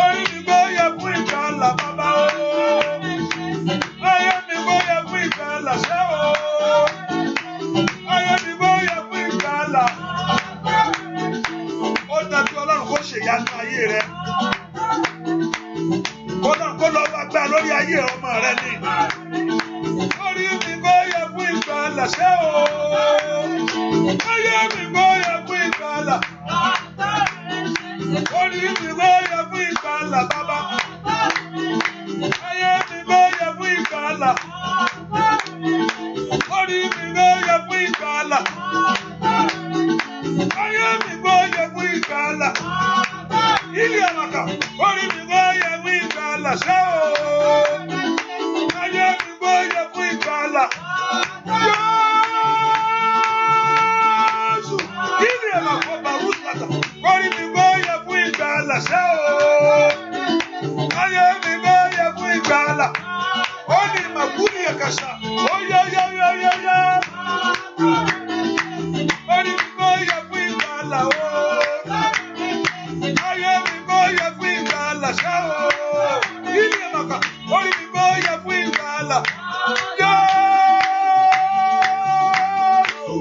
Orí mi kò yẹ fún ìgbàlà bàbá o. Ayé mi kò yẹ fún ìgbàlà ṣẹ́ o. Ayé mi kò yẹ fún ìgbàlà. Ó dájú Ọlọ́run kó ṣèyanu ayé rẹ. Kó lọ wá gbà lórí ayé ọmọ rẹ ni. Orí mi kò yẹ fún ìgbàlà ṣẹ́ o. Ayé mi kò yẹ fún ìgbàlà. Orí mi kò yẹ fún ìgbàlà bàbá. Ayé mi kò yẹ fún ìgbàlà. Orí mi kò yẹ fún ìgbàlà. Ayé mi kò yẹ fún ìgbàlà. Ilé àmàkà. Orí mi kò yẹ fún ìgbàlà ṣẹ́ o. Ayé mi kò yẹ fún ìgbàlà. Jésù. Ilé àmàkà bàrú sàtà. Orí mi kò yẹ fún ìgbàlà ṣẹ́ o. Ayé mi kò yẹ fún ìgbàlà. Ó ní màkúrì ẹ̀kàṣà. Ó yá. Orí mi kò yẹ fún ìgbàlà o. Ayé mi kò yẹ fún ìgbàlà ṣẹ́ o. Ilé àmàkà. Orí mi kò yẹ fún ìgbàlà. Jésù.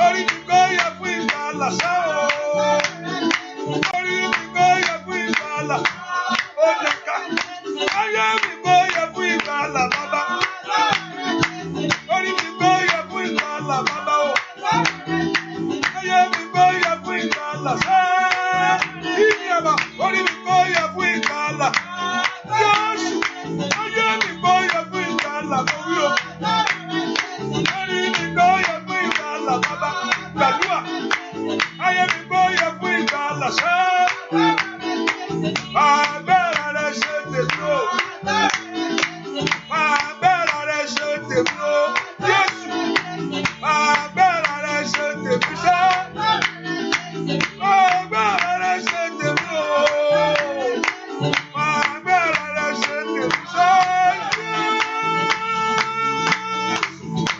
Orí mi kò yẹ fún ìgbàlà ṣẹ́ o. Orí mi kò yẹ fún ìgbàlà. Ó dẹ̀ka. Ayé mi kò yẹ fún ìgbàlà bàbá. Orí mi kò yẹ fún ìgbàlà bàbá o. Ayé mi kò yẹ fún ìgbàlà ṣẹ́. Ìyí àbá. Orí mi kò yẹ fún ìgbàlà. Jésù. Ayé mi kò yẹ fún ìgbàlà lórí o. Orí mi kò yẹ fún ìgbàlà bàbá. Gbàdúrà. Ayé mi kò yẹ fún ìgbàlà ṣẹ́. Agbára rẹ̀ ṣe tèmi o. Agbára rẹ̀ ṣe tèmi o. Jésù. Agbára rẹ̀ ṣe tèmi ṣẹ́. Agbára rẹ̀ ṣe tèmi o. Agbára rẹ̀ ṣe tèmi ṣẹ́.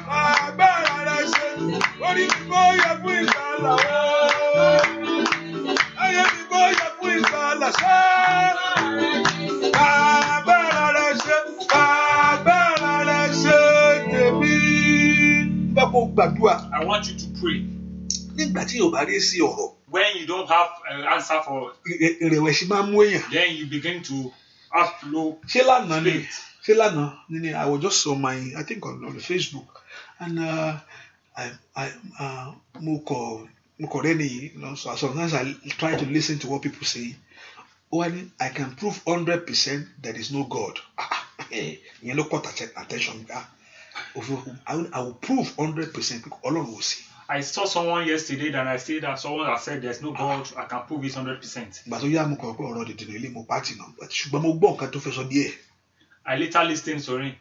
Agbára rẹ̀ ṣe. Orí mi kò yẹ fún ìgbàlà o. Ayé mi kò yẹ fún ìgbàlà ṣẹ́. Agbára rẹ̀ ṣe. Agbára rẹ̀ ṣe tèmi. Bẹ́ẹ̀ kó gbàdúrà. I want you to pray. Nígbà tí yóò bá rí sí ọ̀rọ̀. When you don't have an answer for it, Ìrẹ̀wẹ̀sì máa ń mú èèyàn. then you begin to have low Ṣé lánàá ni? spirit. Ṣé lánàá ni I was just on my, I think on the Facebook, and mo kọ̀ rẹ́ nìyí. So sometimes I try to listen to what people say. When I can prove 100% there is no God. Ìyẹn ló caught attention. I will prove 100% Ọlọ́run ò sí. I saw someone yesterday that I said that someone that said there's no God. I can prove it 100%. Ìgbà tó yá mo kọ̀ pé ọ̀rọ̀ dìde nílé mo pàtì náà, ṣùgbọ́n mo gbọ́ nǹkan tó fẹ́ sọ díẹ̀. I later listened to him,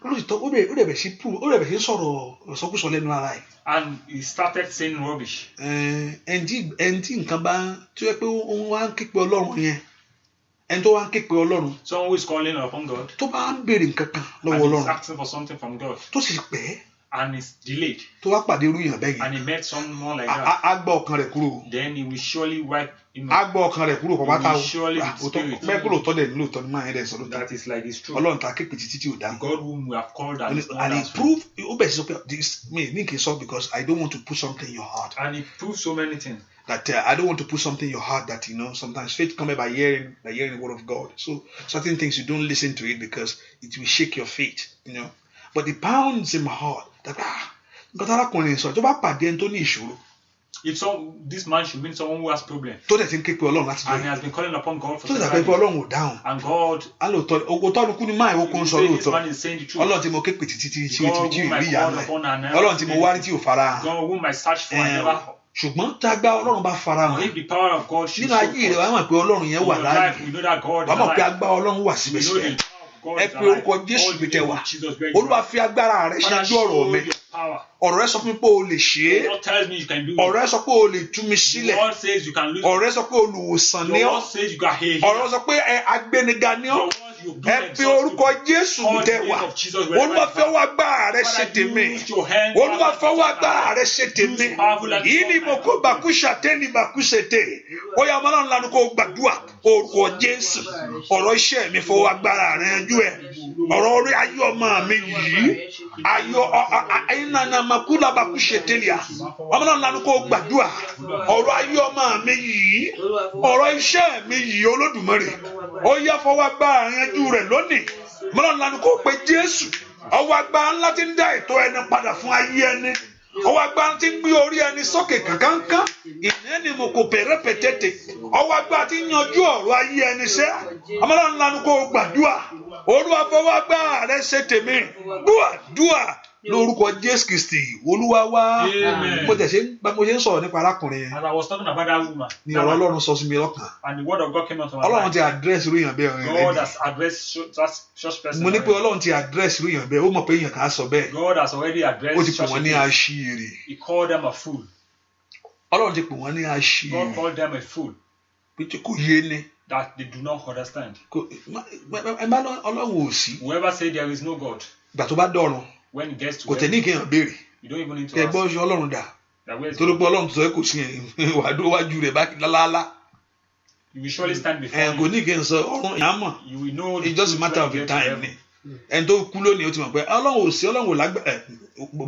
Lóòótọ́ ó dẹ̀ bẹ̀ sí sọ̀rọ̀ ìsọkúsọ lẹ́nu ara ẹ̀. and he started saying rubbish. Ẹni tí nǹkan bá tó yẹ pé òun wá ń ké pe Ọlọ́run yẹn, ẹni tó wá ń ké pe Ọlọ́run Someone who is calling upon God tó bá ń béèrè nǹkan kan lọ́wọ́ and is Ọlọ́run asking for something from God tó sì pẹ́ and is delayed, tó wá pàdé irú yàn bẹ́ẹ̀ and yẹn, he met someone like that, á gbọ́ ọkàn rẹ̀ kúrò, then he will surely wipe him á out. gbọ́ ọkàn rẹ̀ kúrò pàpàtà o. Surely with spirit. Bẹ́ẹ̀ kúrò tọ́ dẹ̀ nílò tọ́ ní máa yẹn dẹ̀ sọ lóòótọ́. That is like it's true. Ọlọ́run ta képe títí tí ò dáhùn. God whom we have called and is not And he answering. proved ó bẹ̀ sí sọ pé this me ní kì í sọ because I don't want to put something in your heart. And he proved so many things. That I don't want to put something in your heart that sometimes faith comes by hearing the word of God. So certain things you don't listen to it because it will shake your faith, But it pounds in my heart that nǹkan tí arákùnrin sọ tó bá pàdé ẹni tó ní ìṣòro. If this man should mean someone who has problem, tó dẹ̀ ti ń ké pe Ọlọ́run láti and he jẹ́ has been calling upon God for tó dẹ̀ several pé days, Ọlọ́run ò dáhùn and God, òótọ́ ni kú ni máa ìwókun sọ say this lóòótọ́ man is saying the truth. Ọlọ́run tí mo ké pè títí tí God rí whom I ìyanu called ẹ̀ upon and never Ọlọ́run tí mo wá rí tí ò fara hàn God whom I searched for and never. ṣùgbọ́n tá a gbá Ọlọ́run bá fara hàn If the power of God should nínú ayé rẹ̀ wàá mọ̀ pé Ọlọ́run yẹn wà láàyè we know that God wàá is mọ̀ pé alive. agbá Ọlọ́run wà We know síbẹ̀síbẹ̀ the power of God ẹ is pe alive. orúkọ Jésù All bí the tẹ name wà of Jesus where you Olúwa are. fi agbára rẹ̀ Father, ṣáájú ọ̀rọ̀ show mi your power. ọ̀rọ̀ rẹ̀ sọ fún mi pé o lè ṣe é God tells me you can do ọ̀rọ̀ it. rẹ̀ sọ pé o lè tú mi The sílẹ̀ word says you can lose. ọ̀rọ̀ rẹ̀ sọ pé olùwòsàn ni Your ọ́ word says you can heal. ọ̀rọ̀ rẹ̀ sọ pé agbéniga ni ọ́ Your word you do ẹ pe orúkọ Jésù bí tẹ wà Olúwa fi ọwọ́ agbára rẹ̀ ṣe tèmi Olúwa fi ọwọ́ agbára rẹ̀ ṣe tèmi yìí ni mo kó bàkúṣà tẹ́lẹ̀ bàkúṣètè ó yá ọmọ náà lanu kó gbàdúrà orúkọ Jésù ọ̀rọ̀ iṣẹ́ mi fọwọ́ agbára rẹ̀ yanjú ẹ̀ ọ̀rọ̀ orí ayé ọmọ mi yìí ayọ̀ ayinana makula bàkúṣètèlìà ọmọ náà lanu kó gbàdúrà ọ̀rọ̀ ayé ọmọ mi yìí ọ̀rọ̀ iṣẹ́ mi yìí Olódùmarè ó yá fọwọ́ agbára rẹ̀ yanjú rẹ̀ lónìí ọmọ náà lanu kó pe Jésù ọwọ́ agbára ńlá tí ń dá ètò ẹni padà fún ayé ẹni ọwọ́ agbára tí ń gbé orí ẹni sókè kankankan ìyẹn ni mo kò pèrè pètètè ọwọ́ agbára tí ń yanjú ọ̀rọ̀ ayé ẹni sẹ́ ọmọ náà lanu kó gbàdúrà Olúwa fọwọ́ agbára rẹ̀ ṣe tèmi dúà lórúkọ Jésù Kristi Olúwa wa mo ṣe ń sọ̀rọ̀ nípa arákùnrin yẹn As I was talking about that woman, ni ọ̀rọ̀ Ọlọ́run sọ sí mi lọ́kàn and the word of God came out to my Ọlọ́run mind. ti àdírẹ́sì irú èèyàn bẹ́ẹ̀ God rẹ̀ has addressed such person. mo ní pé already. Ọlọ́run ti àdírẹ́sì irú èèyàn bẹ́ẹ̀ ó mọ̀ pé èèyàn kan á sọ bẹ́ẹ̀ God has already ó ti addressed pè such wọ́n a ní case. aṣiwèrè He called them a fool. Ọlọ́run ti pè wọ́n ní God aṣiwèrè called them a fool pé tí kò yé ni that they do not understand. ẹ bá Ọlọ́run ò sí Whoever said there is no God, ìgbà tó bá dọ̀run when it gets to kò tẹ̀ ní heaven, kéèyàn béèrè you don't even need to ẹ ask gbọ́ ṣe Ọlọ́run dà that where is torí God. pé Ọlọ́run tó sọ pé kò sí yẹn wàá dó wájú rẹ̀ bá lálálá You will surely stand before kò him. ní kéèyàn sọ ọ̀run ìyá mọ̀ You will know the it's just a truth matter when of you the get to time ni heaven. ẹni tó kú lónìí ó ti mọ̀ pé Ọlọ́run ò sí Ọlọ́run ò lágbára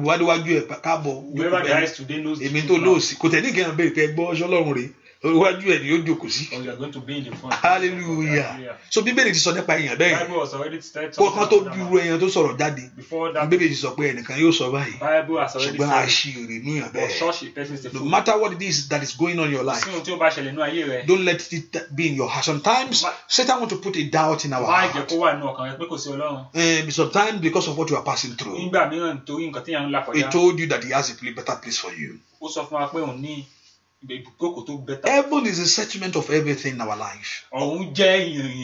wádìíwájú ẹ̀ káàbọ̀ Whoever dies today knows the èmi truth tó now. lóòsì kò tẹ̀ ní kéèyàn béèrè pé ẹ gbọ́ ṣe Ọlọ́run rèé iwájú ẹ̀ ni yóò jókòó sí Or you are going to be in the front. hallelujah so Bíbélì ti sọ nípa èèyàn bẹ́ẹ̀ Bible has already started kó kan tó talking bí about irú èèyàn tó sọ̀rọ̀ jáde before that. Bíbélì ti sọ pé ẹnìkan yóò sọ báyìí Bible has already ṣùgbọ́n said àṣìírí inú èèyàn but bẹ́ẹ̀ such a person is a no fool. matter what it is that is going on in your life Sí ohun tí ó bá ṣẹlẹ̀ nínú ayé rẹ̀, don't let it be in your heart sometimes Satan want to put a doubt in our má jẹ́ heart kó wà nínú ọkàn rẹ pé kò sí Ọlọ́run. sometimes because of what you are passing through Nígbà mìíràn torí nǹkan tí yàn ń là he kọjá, told you that he has a better place for you ó sọ fún wa pé òun ní ìgbèkókò tó bẹ́tà. heaven is a settlement of everything in our life Ọ̀run jẹ́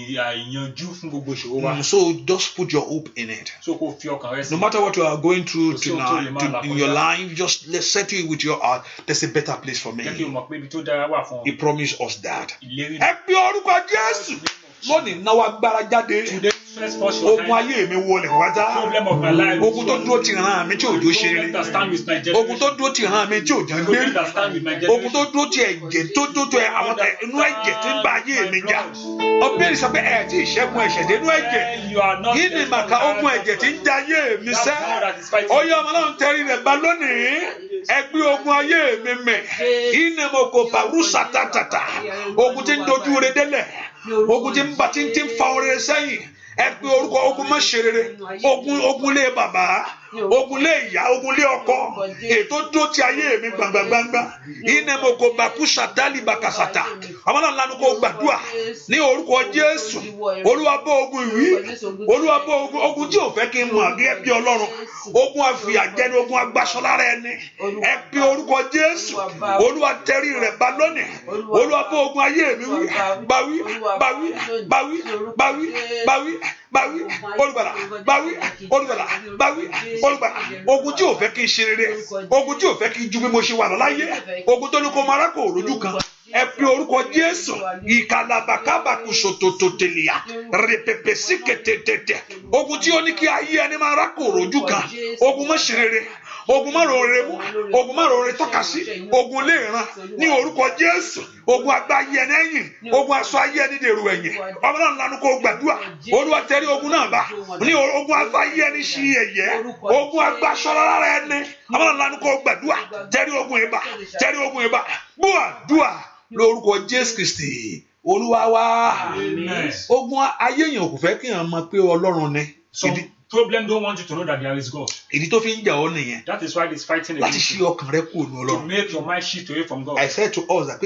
ìyànjú fún gbogbo ìṣòro wa. so just put your hope in it So kò fi ọkàn rẹ sí. no matter what you are going through Kò sí ohun tó lè máa là in your kọjá. life just let's settle it with your heart there's a better place for me Jẹ́ kí o mọ̀ pé ibi tó dára wà fún he ọ. promised us that Ìlérí ẹ pe orúkọ Jésù lónìí náwó agbára jáde today first force your ogun hand. ayé mi wọlé wájá Problem of my life. ogun tó dúró ti ràn mí tí òjò ṣe Problem that stand with my rí ogun tó generation. dúró ti ràn mí tí òjò ń gbé Problem that stand with my ogun tó generation. dúró ti ẹ̀jẹ̀ tó àwọn inú ẹ̀jẹ̀ tí ń bá ayé mi jà ọbẹ̀rẹ̀ sọ pé ẹ̀ tí ìṣẹ́gun ẹ̀ṣẹ̀ dé inú ẹ̀jẹ̀ You are not yìí ni màkà ogun ẹ̀jẹ̀ tí ń ja ayé mi sẹ́ oyè ọmọ náà ń tẹrí rẹ̀ bá lónìí ẹgbẹ́ ogun ayé mi mẹ́ yìí ni mo kò pàrúsà tàtàtà ogun tí ń dojú rẹ̀ délẹ̀ ogun tí ń bá tí ń fa oore sẹ́yìn ẹ pe orúkọ ogun má ṣe rere ogun lé bàbá ogun lé ìyá ogun lé ọkọ ètò dúró ti ayé mi gbàngbàngbàngbà iná mo kò bàkú sàtálì bàkàsàtà àwọn náà lanu kò gbàdúrà ní orúkọ Jésù Olúwa bọ́ ogun ìwí Olúwa bọ́ ogun tí ò fẹ́ kí n mọ̀ gẹ́gẹ́ bí Ọlọ́run ogun àfìyàjẹni ogun agbásọlára ẹni ẹ pe orúkọ Jésù Olúwa tẹrí rẹ̀ bá lónìí Olúwa bọ́ ogun ayé mi wí báwí báwí báwí báwí báwí báwí olùgbàlà báwí olùgbàlà báwí olùgbàlà ogun tí ò fẹ́ kí n ṣe rere ogun tí ò fẹ́ kí n ju bí mo ṣe wà lọ láyé ogun tó ní kó máa rákò lójú kan ẹ pe orúkọ Jésù ìkàlàbàkàbàkù sòtòtòtèlìyà rèpèpèsí kẹtẹtẹtẹ ogun tí ó ní kí ayé ẹni máa rákò lójú kan ogun má ṣe rere ogun má rore mú ogun má rore tọ́ka sí ogun lè ràn ní orúkọ Jésù ogun àgbà ayé ẹni ẹ̀yìn ogun aṣọ ayé ẹni dèrò ẹ̀yìn ọmọ náà lanu kó gbàdúrà Olúwa tẹrí ogun náà bá ní ogun àgbà ayé ẹni ṣí ẹ̀yẹ ogun àgbà aṣọ lára ẹni ọmọ náà lanu kó gbàdúrà tẹrí ogun ìbá tẹrí ogun ìbá gbúàdúà lórúkọ Jésù Kristi Olúwa wa ogun ayé yẹn kò fẹ́ kí èèyàn mọ̀ pé Ọlọ́run ni problem don't want you to know that there is God. Ìdí tó fi ń jà ọ́ nìyẹn. That is why it's fighting Láti against ṣí you. ọkàn rẹ kúrò ní To Ọlọ́run. make your mind shift away from God. I said to us that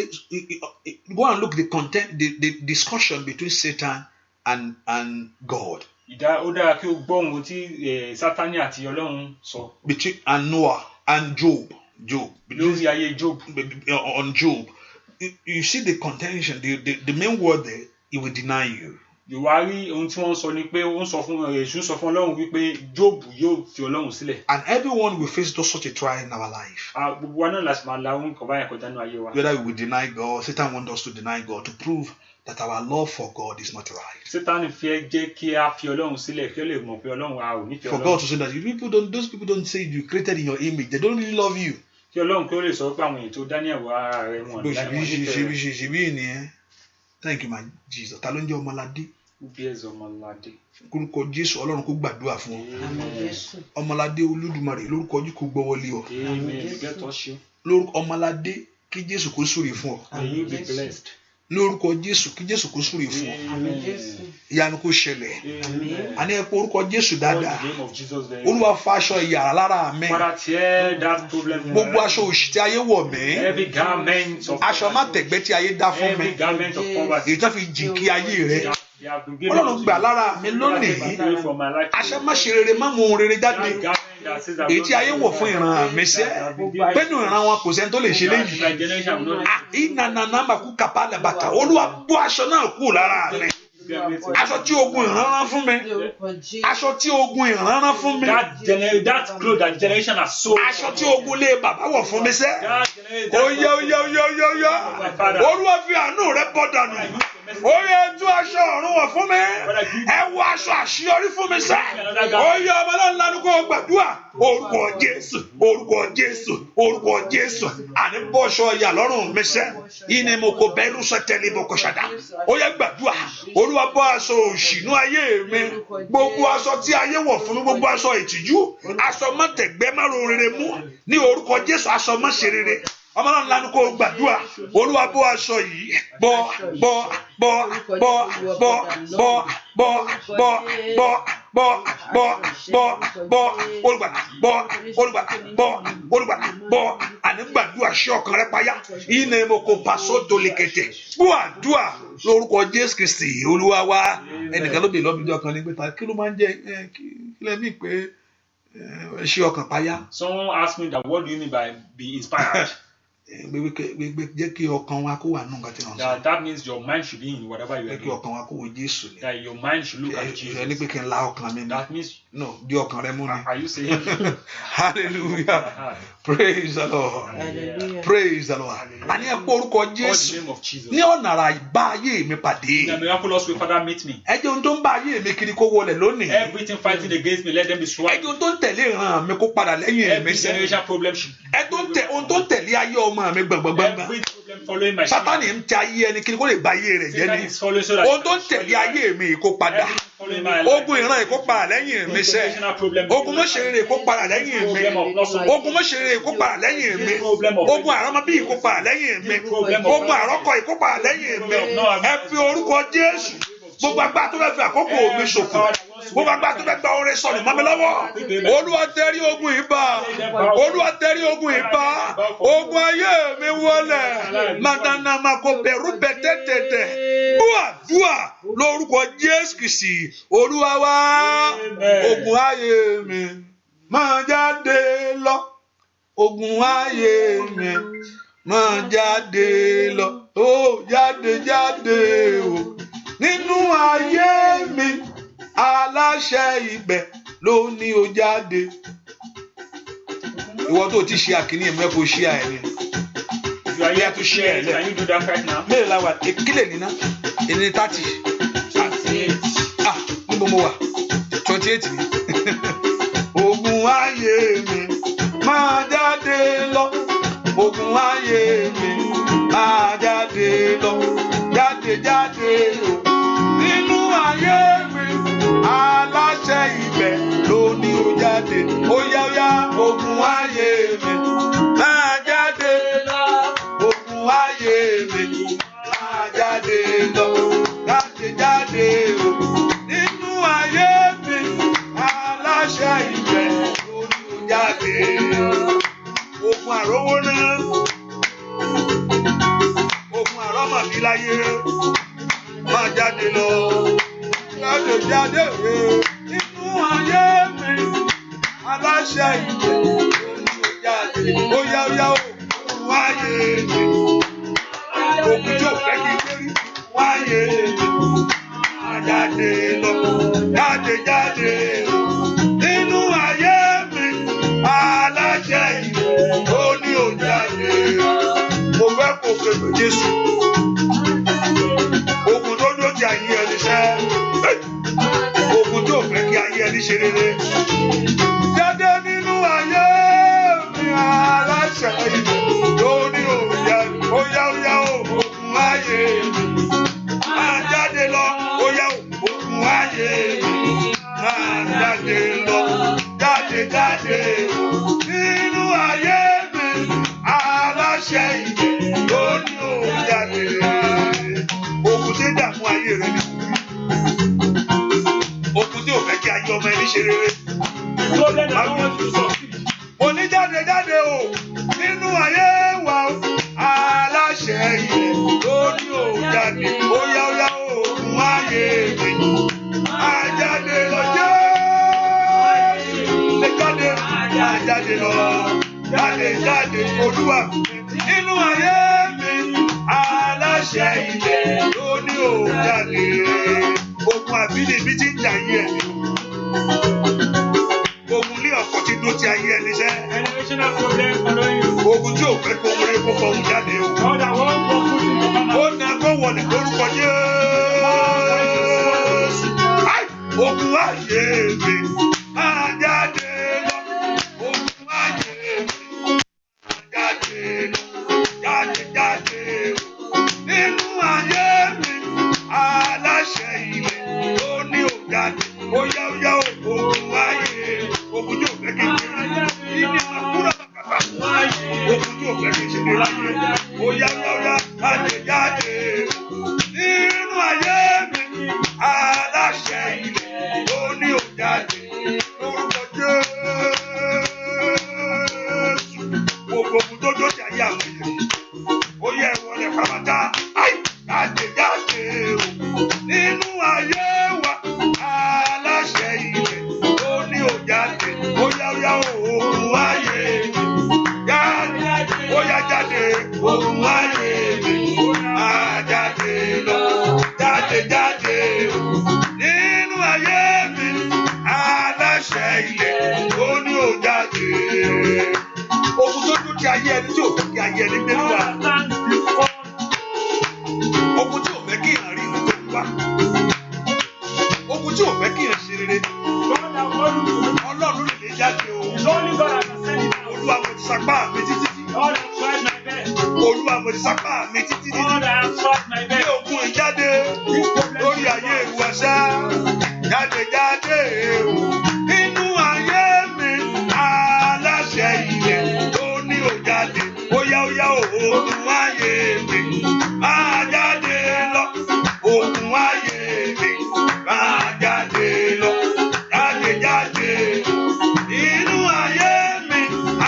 go and look the content, the discussion between Satan and God. Ó dára kí o gbọ́ ohun tí Sátánì àti Ọlọ́run sọ. Between and Noah and Job. Lórí ayé Job. On Job. You see the contention, the main word there, he will deny you. Yorùbá rí ohun tí wọ́n sọ ni pé ó ń sọ fún Èṣù sọ fún Ọlọ́run wípé Job yóò fi Ọlọ́run sílẹ̀. And everyone will face such a trial in our life. Gbogbo wa náà láti máa la ohun kan báyà kọjá nínú ayé wa. Whether we will deny God, Satan wants us to deny God to prove that our love for God is not right. Sátánì fẹ́ jẹ́ kí a fi Ọlọ́run sílẹ̀ kí ó lè mọ̀ pé Ọlọ́run a ò nífẹ̀ẹ́ For Ọlọ́run. God to say that those people don't say you created in your image, they don't really love you. Kí Ọlọ́run kí ó lè sọ pé àwọn èyí tó dá ní ẹ̀wọ̀ ara rẹ̀ wọ̀n ṣebí ènìyàn. Thank you, my Jesus. Ta ló ń jẹ́ Ọmọládé? Bí ẹ̀zọ̀ Ọmọládé. Lórúkọ Jésù, Ọlọ́run kó gbàdúrà fún ọ. Ọmọládé Olódùmarè, lórúkọ Jésù kó gbọ́wọ́lé ọ. Amen. Get us you. Lórúkọ Ọmọládé, kí Jésù kó súre fún ọ. May you be blessed. Lórúkọ Jésù, kí Jésù kó súre fún ọ. Amen. Ìyanu kó ṣẹlẹ̀. Amen. Àní ẹ pé orúkọ Jésù Call dáadáa. the name of Jesus there. Olúwa fa aṣọ ìyà lára mi. Father, tear that problem. Gbogbo aṣọ òṣì tí ayé wọ̀ mí. Every garment of Aṣọ má tẹ̀gbẹ́ tí ayé dá fún mi. every garment of poverty. Èyí tó fi jìnkí ayé rẹ. They have been given Ọlọ́run to gbà you. lára mi lónìí. Take away from my life. Aṣọ má ṣe rere má mú ohun rere jáde. That garment that says that Èyí tí ayé wọ̀ fún ìran mi sẹ́. Pẹ́nu ìran wọn kò sẹ́ni tó lè ṣe léyìí. my generation will not Ìnànànà máa kú kàpá lẹ́bàtà. Olúwa bọ́ aṣọ náà kú lára mi. Aṣọ tí ogun ìran rán fún mi. Aṣọ tí ogun ìran rán fún mi. that clothes that generation has sold. Aṣọ tí ogun lé bàbá wọ̀ fún mi sẹ́. That generation. Oyè. Olúwa fi àánú rẹ bọ́ dànù. Oyè tú aṣọ ọ̀run wọ̀ fún mi. Ẹ wọ aṣọ àṣeyọrí fún mi sẹ́. Oyè ọmọ náà lánàá kó gbàdúrà. Orúkọ Jésù. Àní bọ́ṣọ ìyà lọ́rùn mi sẹ́. Ìní mo kò bẹ́rù sọ́tẹ́lẹ̀ bó kò ṣàdá. Oyè gbàdúrà. Olúwa bọ́ aṣọ òṣìnú ayé mi. Gbogbo aṣọ tí ayé wọ̀ fún mi, gbogbo aṣọ ìtìjú. Aṣọ mọ́tẹ̀gbẹ́ márùn rere mú. Ní orúkọ Jésù, aṣọ mọ́ ṣe rere. Ọmọ náà lánàá kó gbàdúrà. Olúwa bọ́ aṣọ yìí. Olùgbà àní gbàdúrà ṣe ọkàn rẹ payá. Ìnà mo kò pàṣọ tó lè kẹtẹ. Gbọ́ àdúrà lórúkọ Jésù Kristi Olúwa wa. Ẹnìkan ló bè lọ́bìnrin ọkàn ní pé kí ló máa ń jẹ́ kí lẹ́mí pé ṣe ọkàn payá. Someone asked me that, what do you mean by be inspired? Jẹ́ kí ọkàn wa kó wà nù nǹkan tí wọ́n sọ. That means your mind should be in whatever you are Jẹ́ kí doing. ọkàn wa kó wo Jésù ni. That your mind should look at Ẹni Jesus. pé kí n la ọkàn mi ni. That means, No, di ọkàn rẹ mú ni. are you saying? Hallelujah. Praise the Lord. Hallelujah. Praise the Lord. Àní ẹ pé orúkọ Call the Jésù name of Jesus. ní ọ̀nà àrà ìbá ayé mi pàdé. In a miraculous way, Father, meet me. Ẹ jẹ́ ohun tó ń bá ayé mi kiri kó wọlé lónìí. Everything fighting against me, let them be Ẹ swallowed. jẹ́ ohun tó ń tẹ̀lé ìran mi kó padà lẹ́yìn Every mi sẹ́. generation problem should. Ohun tó ń tẹ̀lé ayé ọmọ mi gbọ̀ngbọ̀ngbọ̀ngbọ̀. Every problem following my Sátánì ń tẹ ayé ẹni kiri kó lè ba ayé rẹ̀ jẹ́ Satan ni. is following so that Ohun tó ń tẹ̀lé ayé mi kó padà. following my life. Ogun ìran yìí kó padà lẹ́yìn mi sẹ́. Ogun mọ́ṣẹ́rẹ́ kó padà lẹ́yìn mi. Ogun mọ́ṣẹ́rẹ́ kó padà lẹ́yìn mi. Ogun àrọ́mọbí yìí kó padà lẹ́yìn mi. Ogun àrọ́kọ yìí kó padà lẹ́yìn mi. Ẹ fi orúkọ Jésù. Gbogbo agbára tó fẹ́ fi àkókò mi ṣòfò. Gbogbo agbára tó fẹ́ gba oore sọnù mọ́ mi lọ́wọ́. Olúwa tẹrí ogun yìí bá. Olúwa tẹrí ogun yìí bá. Ogun ayé mi wọlé. Màdànà máa kó bẹ̀rù bẹ̀tẹ̀tẹ̀tẹ̀. Dúà lórúkọ Jésù Kristi. Olúwa wá. Ogun ayé mi máa jáde lọ. Ogun ayé mi máa jáde lọ. Ó jáde o. Nínú ayé mi aláṣẹ ibẹ̀ ló ní o jáde. Ìwọ tó ti ṣe àkíní ẹ̀mọ́ kò ṣe àìní. If you are here to share, can you do that right now? Mélòó la wà? Èkílẹ̀ nínú ẹni 30. Níbo mo wà? 28 ni. Ogun ayé mi máa jáde lọ. Ogun ayé mi máa jáde lọ. Jáde o. Nínú ayé mi aláṣẹ ibẹ̀ ló ní o jáde. Óyá ogun ayé mi máa jáde lọ. Ogun ayé mi máa jáde lọ. Jáde o. Nínú ayé mi Inú ayé mi, aláṣẹ ìjẹ́ ló jáde. Ó yá òkun ayé mi. Òkun tí ò fẹ́ kí n lérí. Wáyé mi. Jáde lọ, jáde. Inú ayé mi, aláṣẹ ìjẹ́ ló ní ó jáde. Mo fẹ́ kó pèpè Jésù. Òkun tó dó ti ayé ẹni ṣẹ́. Òkun tó fẹ́ kí ayé ẹni ṣe rere. Jáde nínú ayé mi, aláṣẹ ìjẹ́ ló ní ó jáde. Ó yá òkun ayé mi. Máa jáde lọ, ó yá òkun ayé mi. Máa jáde lọ, jáde. Nínú ayé mi, aláṣẹ ìjẹ́ ló ní ó jáde. Òkun tí dààmú ayé rẹ ni. Òkun tí ò fẹ́ kí ayé ọmọ ẹni ṣe rere. Òní jáde o, nínú ayé wa o, aláṣẹ ìjẹ́ ló ní ó jáde. Ó yá òkun ayé mi. Máa jáde lọ jáde lọ, jáde Olúwa. Nínú ayé mi, aláṣẹ ìjẹ́ ló ní ó jáde. Ogun àbínibí tí ń jà ayé ẹni. Ogun ní ọkọ̀ tí dó ti ayé ẹni ṣẹ́. Ogun tí ò fẹ́ kó wọlé kó fọhùn jáde o. Ó na kó wọlé lórúkọ Jésù. Ogun ayé mi, máa jáde lọ. Ogun ayé mi, máa jáde lọ. Jáde. Nínú ayé mi, aláṣẹ ilẹ̀ ló ní ó jáde. Ó yá ogun ayé. Ogun tí ò fẹ́ kí n ṣe láyé. Ìdí àkúrà bàbá. Ogun tí ò fẹ́ kí n ṣe láyé. Ó yá jáde. Nínú ayé mi, aláṣẹ ilẹ̀ ló ní ó jáde. Lórúkọ Jésù. Gbogbo ogun tó dó ti ayé àwọn èèyàn. Ó yẹ ìwọlẹ̀ pàmàtà. Jáde o. Nínú ayé wa, aláṣẹ ilẹ̀ ló ní ó jáde. Ó yá òkun ayé mi. Ó yá jáde òkun ayé mi. Máa jáde lọ, jáde. Nínú ayé mi, aláṣẹ ilẹ̀ ló ní ó jáde. Ogun tó dún ti ayé ẹni tí ò fẹ́ kí ayé ẹni gbé nígbà. Ogun tí ò fẹ́ kí ìhàn rí ìlú tó ń wá. Ogun tí ò fẹ́ kí ìhàn ṣe rere. Ọlọ́run lè jáde o. Olúwa mo ti sapá mi títí. Olúwa mo ti sapá mi títí. Bí ogun ìjáde lórí ayé ìwọ̀ṣẹ́. Jáde o. Inú ayé mi, aláṣẹ ilẹ̀ ló ní ó jáde. Ó yá òkun ayé mi. Máa jáde lọ. Òkun ayé mi. Máa jáde lọ. Jáde. Inú ayé mi,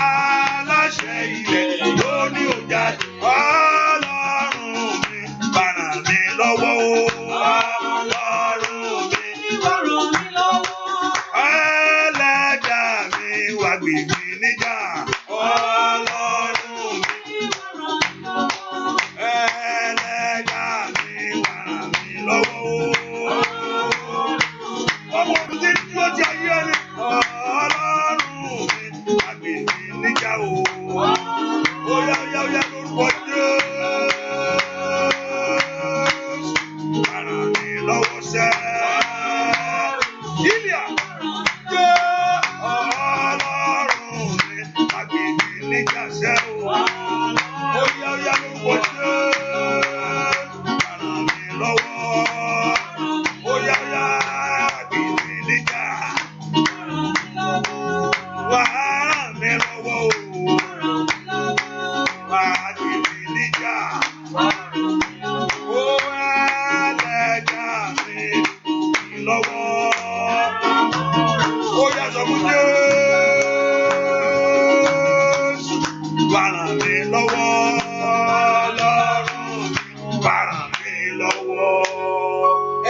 aláṣẹ ilẹ̀ ló ní ó jáde. Ọlọ́run mi, bàrà mi lọ́wọ́ o. Ọlọ́run mi, ẹlẹ́dàá mi, wá gbè mí níjà. Ọlọ́run mi, ẹlẹ́dàá mi, wá ràn mí lọ́wọ́ o. Ọmọ mi ti dúró ti ayé ẹni. Ọlọ́run mi, wá gbè mí níjà o. Ó yá lórúkọ Jésù. Wá ràn mí lọ́wọ́ sẹ́. Ilé Ọlọ́run mi, wá gbè mí níjà sẹ́ o. Ó yá lórúkọ Jésù. Wá ràn mí lọ́wọ́. Ó yá gbè mí níjà. Wá ràn mí lọ́wọ́ o. Wá gbè mí níjà. Ó ẹlẹ́dàá mi lọ́wọ́. Ó yá sọ fún Jésù. Wá ràn mí lọ́wọ́. Ọlọ́run mi, wá ràn mí lọ́wọ́.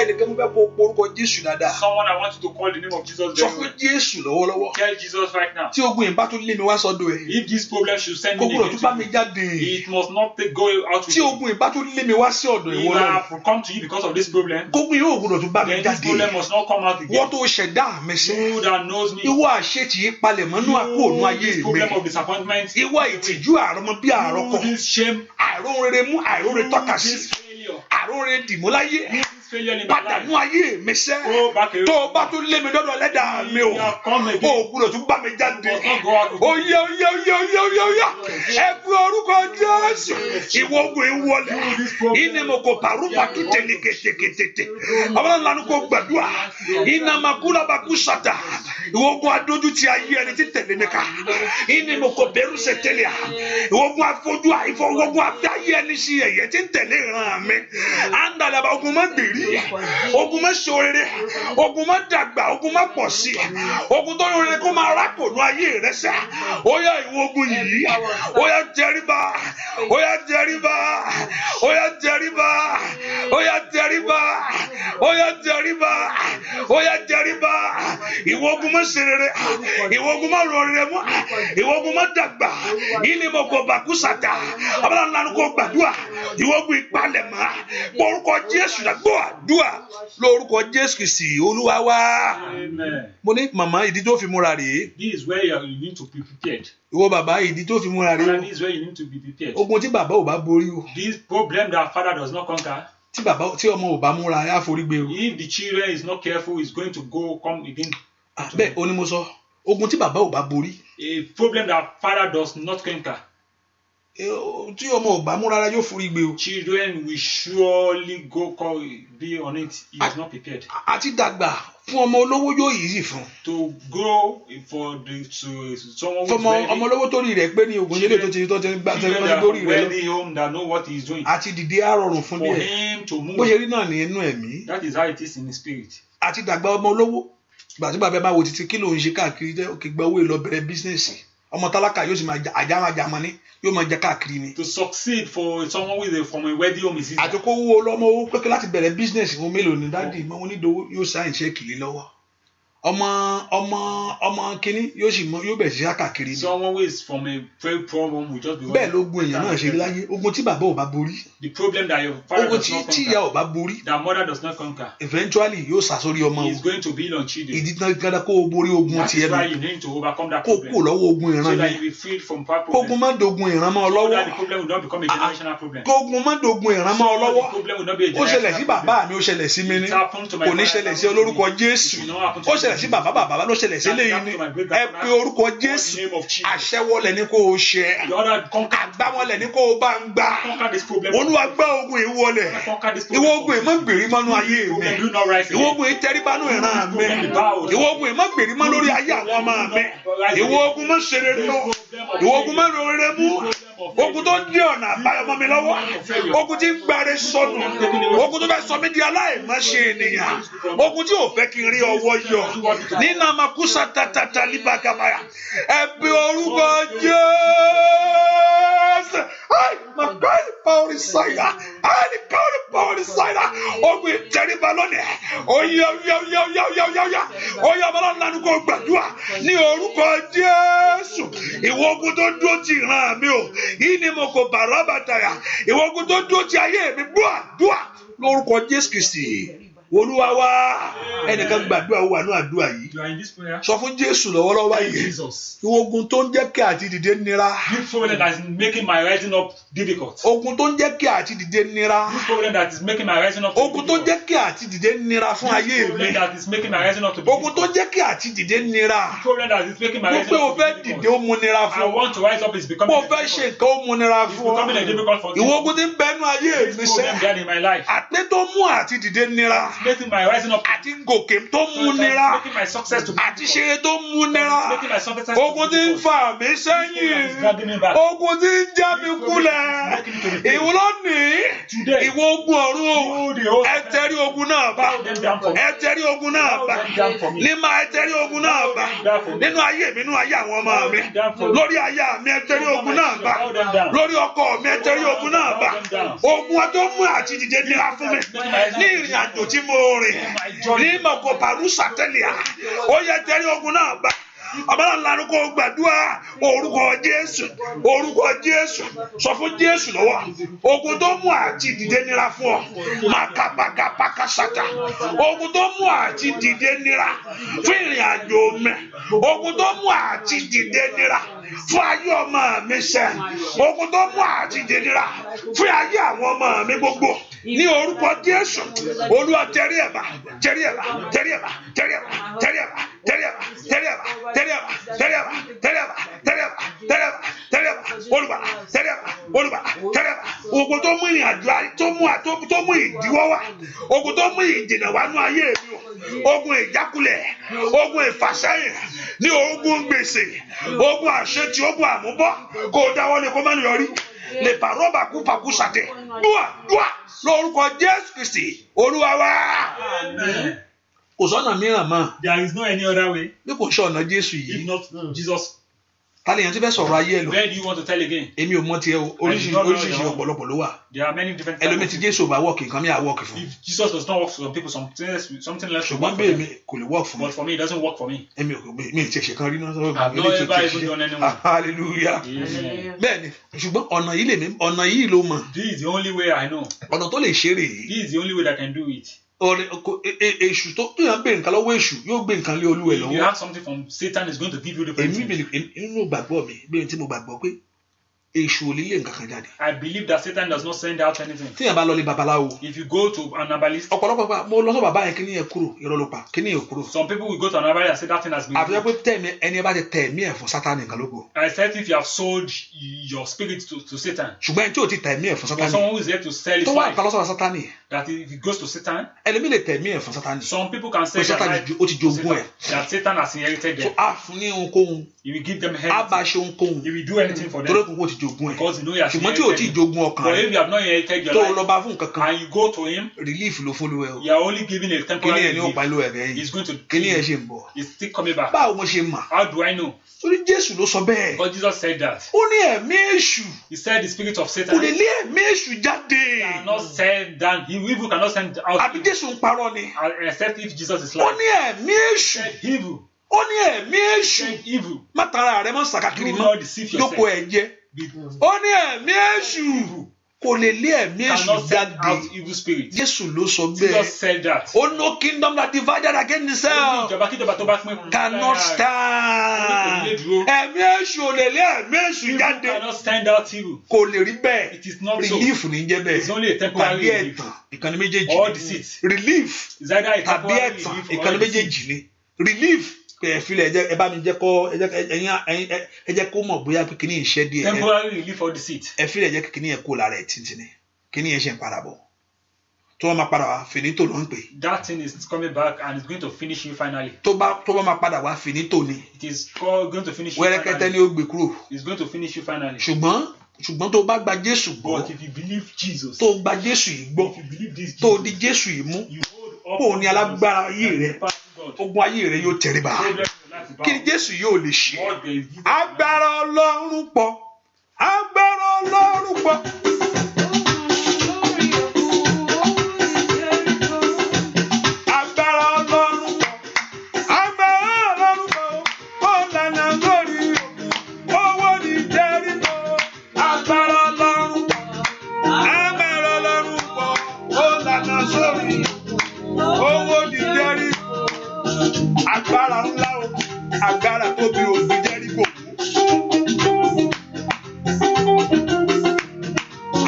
Ẹnìkan fẹ́ kó porúkọ Jésù dáadáa. Someone I want you to call the name of Jesus Sọ very fún well. Jésù lọ́wọ́lọ́wọ́. Tell Jesus right now. Tí ogun yìí bá tún lé mi wá sọ́dọ̀ ẹ̀. If this problem should send Kó me gbọ́dọ̀ tún bá mi against jáde. you, it must not go out with Tí you. ogun yìí bá tún lé mi wá sí ọ̀dọ̀ If ìwọ I Ọlọ́run. have come to you because of this problem, Kó ogun yìí ò gbọ́dọ̀ tún bá mi then this jáde. problem must not come out Wọ́n again. tó ṣẹ̀dá mi sẹ́. You that knows me, Ìwọ àṣetì yìí palẹ̀ mọ́nú àpò ònú ayé this mi. problem of disappointment, Ìwọ ìtìjú àrọ́mọ bí àrọ́kọ. this shame, Àìróore mú àìróore tọ́ka sí. this failure, Àìróore dìmú láyé. this failure in my Pàdánù life. ayé mi sẹ́. Go back away. Tó o bá tún lé mi dọ́dọ̀ ẹlẹ́dàá mi o. You have come O again. ò gbọ́dọ̀ tún bá mi jáde. You must not go out again. Oyè oyè oyè oyè oyè oyè. Ẹ fi orúkọ Jésù. Ìwọ ogun ìwọlẹ̀. Ìní mo kò pàrọ̀ pàtó tẹ̀lé kẹ̀tẹ̀kẹ̀tẹ̀. Àwọn ńlá kò gbàdúrà. Iná makúlá bakú sàtà. Ìwọ ogun adójú ti ayé ẹni tí tẹ̀lé mi ká. Ìní mo kò bẹ̀rù sẹ̀tẹ̀lẹ̀ à. Ìwọ ogun afọ́jú àìfọ́ ogun afẹ́ ayé ẹni sí ẹ̀yẹ tí ń tẹ̀lé ìran mi. Àndàlàbà ogun má bèrè. Ogun má ṣe orere. Ogun má dàgbà. Ogun má pọ̀ sí. Ogun tó rere kó máa rákò nú ayé rẹ sẹ́. Ó yá ìwọ ogun yìí. Ó yá jẹríba. Ó yá jẹríba. Ó yá jẹríba. Ó yá jẹríba. Ó yá jẹríba. Ó yá jẹríba. Ìwọ ogun má ṣe rere. Ìwọ ogun má ro rere mọ́. Ìwọ ogun má dàgbà. Ìní mo kò bàkú sàtà. Abala ńlá kò gbàdúrà. Ìwọ ogun ìpalẹ̀mọ́. Orúkọ Jésù dàgbọ́ àdúrà. Lórúkọ Jésù Kristi Olúwa wa. Amen. Mo ní màmá ìdí tó fi múra rèé. This is where you need to be prepared. Ìwọ bàbá ìdí tó fi múra rèé. And this is where you need to be prepared. Ogun tí bàbá ò bá borí o. This problem that father does not conquer, Tí ọmọ ò bá múra á forí gbé o. if the children is not careful, is going to come again. Bẹ́ẹ̀ o ní mo sọ. Ogun tí bàbá ò bá borí. A problem that father does not conquer, Tí ọmọ ò bá múra ara yóò forí gbé o. children will surely be on it. He is not prepared. Àti dàgbà fún ọmọ olówó yóò easy fún. To grow for the to someone who is Fọmọ ọmọ wealthy, olówó tó rí rẹ̀ pé ní ogun nílé tó ti gbà children tẹ́lẹ̀ that lórí are rẹ̀ lọ. wealthy home that know what he is doing. Àti dìde á rọrùn fún For díẹ̀. him to Bó move, ṣe rí náà ní inú ẹ̀mí. that is how it is in the spirit. Àti dàgbà ọmọ olówó. Ìgbà tí bàbá ẹ bá wo títí kí ló ń ṣe káàkiri jẹ́ òkè gba owó ìlọ bẹ̀rẹ̀ bísíǹsì. Ọmọ tálákà yóò sì máa àjàmọ́ ní yóò máa jẹ káàkiri ni. To succeed for someone from a wealthy home is easy. Àti kó wó lọ́mọ owó pẹ́kẹ́ láti bẹ̀rẹ̀ bísíǹsì wọn mélòó ni dáàdì mọ́ wọn nídòwó yóò sáyìn ṣẹ́ẹ̀kì lé lọ́wọ́. Ọmọ kínní yóò bẹ̀rẹ̀ sí káàkiri ni. Someone who is from a very poor home will just be. Bẹ́ẹ̀ ló gun èèyàn náà ṣe rí láyé. Ogun tí bàbá ò bá borí. The problem that your father Ogun does not tí ìyá conquer, ò bá borí. that mother does not conquer, Eventually yóò sàsórí ọmọ he o. is going to be on children. Ìdí tán gádá kó o borí ogun That tiẹ̀ is why nù. you need to overcome that Kó problem. kú lọ́wọ́ ogun So ìran that yẹn. you will be freed from that Kógun problem. má dogun ìran mọ́ ọ So lọ́wọ́. that the problem will not become a generational problem. Kógun má dogun ìran mọ́ ọ So lọ́wọ́. the problem will not be a Ó ṣẹlẹ̀ sí generational bàbá problem. mi, ó ṣẹlẹ̀ sí mi ní. It happened to my Kò ní father, ṣẹlẹ̀ sí it happened to olórúkọ me. Jésù. It will not happen to Ó me. ṣẹlẹ̀ sí bàbá ló ṣẹlẹ̀ sí That léyìn happened ni. to my great Ẹ grandfather. pe orúkọ In Jésù. the name of Jesus. Àṣẹwọlẹ̀ ni kó o ṣẹ. The other conquer Àgbáwọlẹ̀ ni kó o bá ń gbà. this problem. Olúwa gbá ogun ìwọlẹ̀. Conquer this Ìwọ problem. ogun ìmọ̀ gbèrí mọ́nú ayé mi. Problem do not rise Ìwọ again. ogun ìtẹríbánú ìran mi. Ìwọ ogun ìmọ̀ gbèrí mọ́ lórí ayé àwọn ọmọ mi. Ìwọ ogun mọ́ ṣe rere o. Ìwọ ogun mọ́ ro rere mú. Ogun tó ń dí ọ̀nà àbáyọ mọ́ mi lọ́wọ́. Ogun tí ń gbáre sọnù. Ogun tó fẹ́ sọ mí di aláìmọ́ṣe ènìyàn. Ogun tí ò fẹ́ kí n rí ọwọ́ yọ. Nínú amakusa tatata libagabaya. Ẹ pe orúkọ Jésù. Ai, Magali Pauli Saida. Ai, Kauli Pauli Saida. Ogun ìtẹríba lónìí. Oya. Oya bọ́lá ńlá ni kò gbàdúrà. Ní orúkọ Jésù. Ìwọ ogun tó dúró ti ìran mi o. Yìí ni mo kò bàrà bàtàyà. Ìwọ ogun tó dúró ti ayé mi. Dúà. Lórúkọ Jésù Kristi. Olúwa wa. Ẹnìkan gbàdúrà wà ní àdúrà yìí. You are in this prayer. Sọ fún Jésù lọ́wọ́lọ́wọ́ Thank yìí. Jesus. Ìwọ ogun tó ń jẹ́ kí àti dìde nira. This problem that is making my rising up difficult. Ogun tó ń jẹ́ kí àti dìde nira. This problem that is making my rising up Ogun tó ń difficult. jẹ́ kí àti dìde nira fún ayé This mi. problem that is making my rising up to be Ogun tó difficult. jẹ́ kí àti dìde nira. This problem that is making my Mo rising pé o up to fẹ́ be dìde difficult. ó mú nira I fún ọ. want to rise up is becoming Mo fẹ́ ṣe nǹkan ó mú nira It's fún ọ. becoming a difficult for Ìwọ me. ogun tí ń bẹnu ayé mi This problem sẹ́. that in my life Àpé tó mú àti dìde nira. making my rising up Àti gòkè tó mú it's nira. making my success to be Àti difficult. ṣe tó mú It's nira. making my success to Ogun be tí ń difficult. fà mí This problem sẹ́yìn. is dragging me back. Ogun tí ń já mi kulẹ̀. Ìwọ lónìí. Today, Ìwọ ogun ọ̀run o. you the host, Ẹ tẹrí ogun náà bá. bow them down for me. Ẹ tẹrí ogun náà bá. Ní máa ẹ tẹrí ogun náà bá. Nínú ayé mi, nínú ayé àwọn ọmọ mi. Lórí aya mi, ẹ tẹrí ogun náà bá. Lórí ọkọ mi, ẹ tẹrí ogun náà bá. Ogun tó mú àti dìde nira fún mi. Ní ìrìn àjò tí mo rìn ní mọ̀kò pàrúsà tẹ́lẹ̀ à ó yẹ tẹ́lẹ̀ ogun náà bá ọmọlá ńlá kó gbàdúrà orúkọ Jésù sọ fún Jésù lọ́wọ́ ogun tó mú àti dìde nira fún ọ màkàpàkàpàkàsàtà ogun tó mú àti dìde nira fún ìrìn àjò mẹ ogun tó mú àti dìde nira fún ayé ọmọ mi sẹ ogun tó mú àti dìde nira fún ayé àwọn ọmọ mi gbogbo ní orúkọ Jésù Olúwa tẹrí ẹ̀bà Olúwa ogun tó mú ìrìn àjò tó mú ìdíwọ́ wá ogun tó mú ìdènà wá nú ayé mi ogun ìjákulẹ̀ ogun ìfàsẹ́yìn ní ogun gbèsè ogun àṣetì ogun àmúbọ́ kò dáwọ́lé kó má yọrí lè pàrọ́bà kú pàkú sàtẹ̀ dúà lórúkọ Jésù Kristi Olúwa wa. Kò sọ́nà mìíràn mọ́. There is no any other way. Bí kò ṣe ọ̀nà Jésù yìí. If not Jesus. Tálẹ̀ yẹn ti fẹ́ sọ̀rọ̀ ayé ẹ lọ. Where do you want to tell again? Èmi ò mọ tiẹ̀ o, oríṣiríṣi ọ̀pọ̀lọpọ̀ ló wà. There are many different. Ẹlòmíì tí Jésù bá wọ́ọ̀kì nǹkan mi à wọ́ọ̀kì fún. If Jesus does not work for some people, something less will work for them. Kò lè work fún mi. But for me, it doesn't work for me. Èmi ò tiẹ̀ ṣe kan rí náà. I've not ever even done anyone. Hallelujah. Bẹ́ẹ̀ni, ṣùgbọ́n ọ̀nà yìí ló mọ̀. This is the only way I know. Ọ̀nà tó lè ṣe rèé. This is the only way that I can do it. Èṣù tó yàn gbé nǹkan lọ́wọ́ èṣù yóò gbé nǹkan lé Olúwa lọ́wọ́. If you have something from Satan, is going to give you the thing. Inú gbàgbọ́ mi bí tí mo gbàgbọ́ pé èṣù ò lè lé nǹkan kan jáde. I believe that Satan does not send out anything. Tí yàn bá lọ lé babaláwo. If you go to an herbalist. Ọ̀pọ̀lọpọ̀ pa mo lọ sọ bàbá yẹn kí ni yẹn kúrò irọ́ ló pa kí ni yẹn kúrò. Some people will go to an herbalist and say that thing has been. Àbúrò pé tẹ̀mí ẹni bá ti tẹ̀mí ẹ̀ fún Sátánì nǹkan ló kù. I said if you have sold your spirit to Satan. Ṣùgbọ́n ẹni tí ò ti tẹ̀mí ẹ̀ fún Sátánì. For someone who is there to sell his life. life. Tó wà lọ́sọ̀rọ̀ Sátánì. That if it goes to Satan. Ẹlẹ́mí lè tẹ̀mí ẹ̀ fún Sátánì. Some people can say that ó ti jogún ẹ̀. That Satan has inherited them. So a fún ní ohunkóhun. He will give them a bá ṣe ohunkóhun. He will do anything for them. Torí kò ti jogún ẹ̀. Because you know he has ṣùgbọ́n tí o ti jogún ọkàn rẹ̀. But if you have not inherited your life. tó lọ bá fún kankan. And you go to him. Relief ló fún Olúwa. You are only giving a temporary relief. Kíni ẹ̀ ní ọ̀pá ìlú ẹ̀rẹ́ yìí. He's going to. Kíni ẹ̀ ṣe ń bọ̀. He's still coming back. Báwo mo ṣe mọ̀. How do I know? Torí Jésù ló sọ bẹ́ẹ̀. But Jesus said that. Ó ní ẹ̀mí èṣù. He said the spirit of Satan. Kò lè lé ẹ̀mí èṣù jáde. Cannot send down. Evil cannot send out. Àbí Jésù ń parọ́ ni. Except if Jesus is lying. Ó ní ẹ̀mí èṣù. Evil. Ó ní ẹ̀mí èṣù. Evil. Má tara rẹ mọ́ sàkàkiri mọ́. Jókòó ẹ̀ jẹ́. Ó ní ẹ̀mí èṣù. Kò lè lé ẹ̀mí èṣù jáde. Jésù ló sọ bẹ́ẹ̀. Jesus said that. Oh, no kingdom that divided against itself cannot stand. Ẹ̀mí èṣù ò lè lé ẹ̀mí èṣù jáde. Kò lè rí bẹ́ẹ̀. Relief ní jẹ́ bẹ́ẹ̀. Tàbí ẹ̀tàn ìkànnì méjèèjì. Relief tàbí ẹ̀tàn ìkànnì méjèèjì ni. Relief ẹ bá mi jẹ́ kó ẹ jẹ́ kó mọ̀ bóyá kíní ìṣe díẹ̀. Temporary relief or deceit. Ẹ fi lè jẹ́ kíní yẹn kó lára ẹ̀ tìǹtìǹ kíní yẹn ṣe ń padà bọ̀ tó bá máa padà wá finito ló ń pè. That thing is coming back and it's going to finish you finally. Tó bá máa padà wá finito ni. It is going to finish you finally. Wẹ́rẹ́kẹ́tẹ́ ni ó gbé kúrò. It's going to finish you finally. Ṣùgbọ́n tó bá gba Jésù gbọ́. But if you believe Jesus. Tó gba Jésù yìí gbọ́. If you believe this Jesus. Tó di Jésù yìí mú. Kó o ní alágbára ayé rẹ. Ogun ayé rẹ yóò tẹríba. Kí ni Jésù yóò lè ṣe? Agbára Ọlọ́run pọ̀. Agbára Ọlọ́run pọ̀. Agbára Ọlọ́run pọ̀. Agbára Ọlọ́run pọ̀. Ó lànà lórí òkun. Owó ní Jẹ́ríkò. Agbára Ọlọ́run pọ̀. Agbára Ọlọ́run pọ̀. Ó lànà sórí òkun. Owó ní Jẹ́ríkò. Agbára ńlá o. Agbára tó bí òbí Jẹ́ríkò.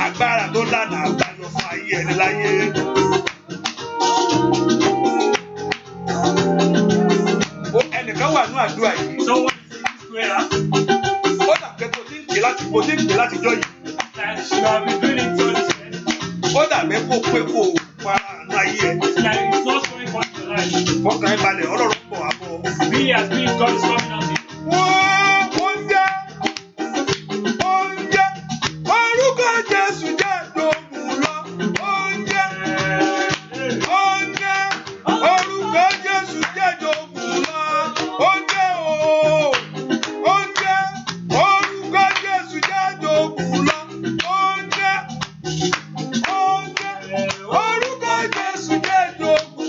Agbára tó lànà àbáyọ fún ayé ẹni láyé. Ẹnìkan wà ní àdúrà yìí. Ó dàbí kò tí ń gbé láti jọ yìí. Ó dàbí kó pé kó para àánú ayé ẹ. Fọkàn ẹ balẹ̀ Ọlọ́run bọ̀ wá bọ̀. Oúnjẹ orúkọ Jésù jẹ́ dògùn lọ. Oúnjẹ orúkọ Jésù jẹ́ dògùn lọ. Oúnjẹ orúkọ Jésù jẹ́ dògùn lọ. Oúnjẹ orúkọ Jésù jẹ́ dògùn lọ.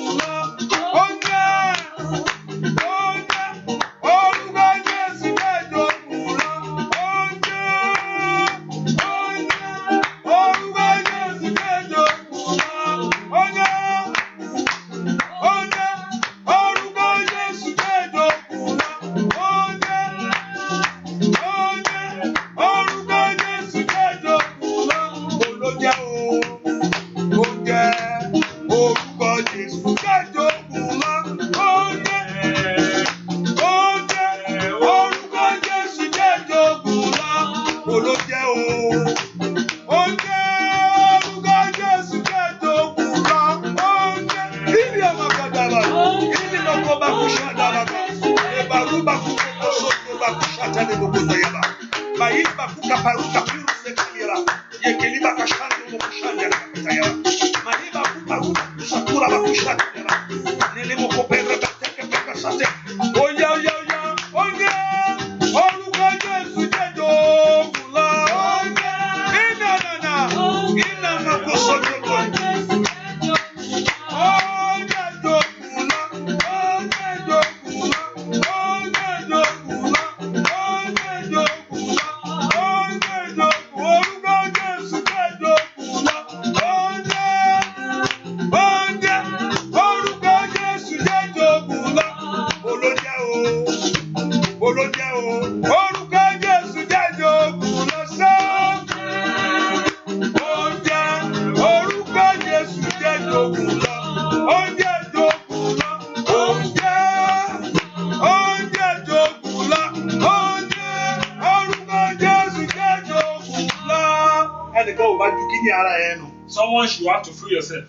Someone should have to free yourself.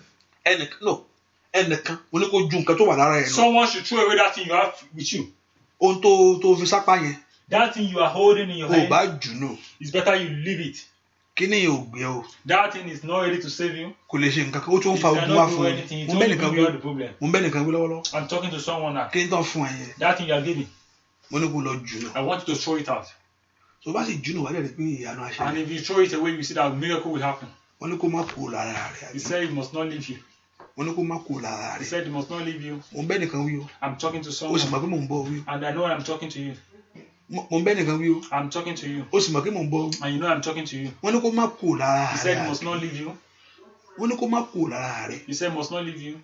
Someone should throw away that thing you have with you. That thing you are holding in your hand, it's better you leave it. That thing is not ready to save you. It cannot do anything. It only brings you out the problem. I'm talking to someone now. That thing you are giving, I want you to throw it out. And if you throw it away, you see that a miracle will happen. He said it must not leave you. He said it must not leave you. I'm talking to someone. And I know I'm talking to you. I'm talking to you. And you know I'm talking to you. He said it must not leave you. He said it must not leave you.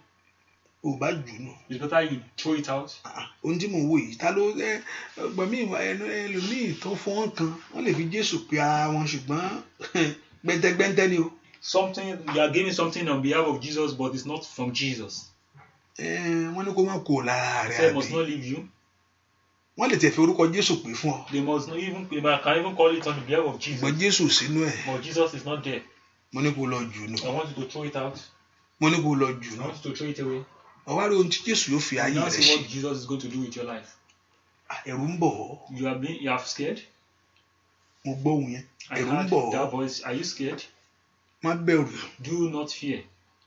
It's better you throw it out. Something you are giving something on behalf of Jesus, but it's not from Jesus. He said it must not leave you. They must not even, they can even call it on behalf of Jesus. But Jesus is not there. I want you to throw it out. I want you to throw it away. Now see what Jesus is going to do with your life. You are scared. I heard that voice. Are you scared? Do not fear.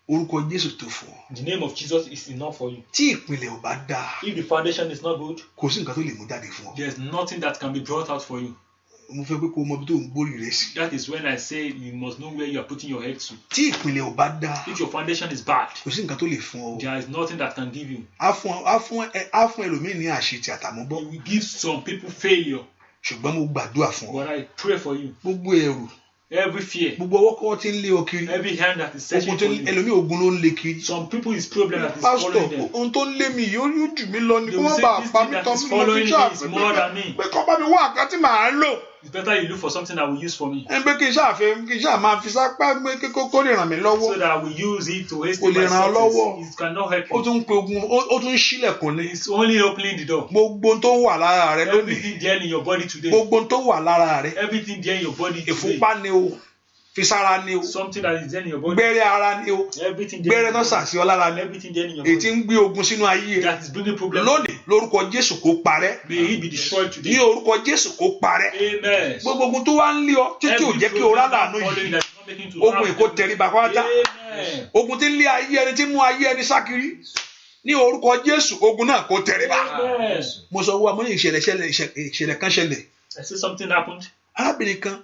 The name of Jesus is enough for you. If the foundation is not good, there's nothing that can be brought out for you. That is when I say you must know where you are putting your head to. If your foundation is bad, there is nothing that can give you. It will give some people failure. But I pray for you. Every fear, every hand that is searching for you. Some people is problem that is following them. They will say this thing that is following me is more than me. It's better you look for something that will use for me. So that I will use it to hasten my success. It cannot help you. It's only opening the door. Everything there in your body today. Everything there in your body today. Something that is there in your body. Everything there in your body. Everything there in your body. That is bringing problems. May it be destroyed today. Amen. Every problem that is not making to happen. Amen. Ní orúkọ Jésù ogun náà kó tẹríba. Mo sọ wá mo ní ìṣẹ̀lẹ̀ kan ṣẹlẹ̀. I see something happened. Arábìnrin kan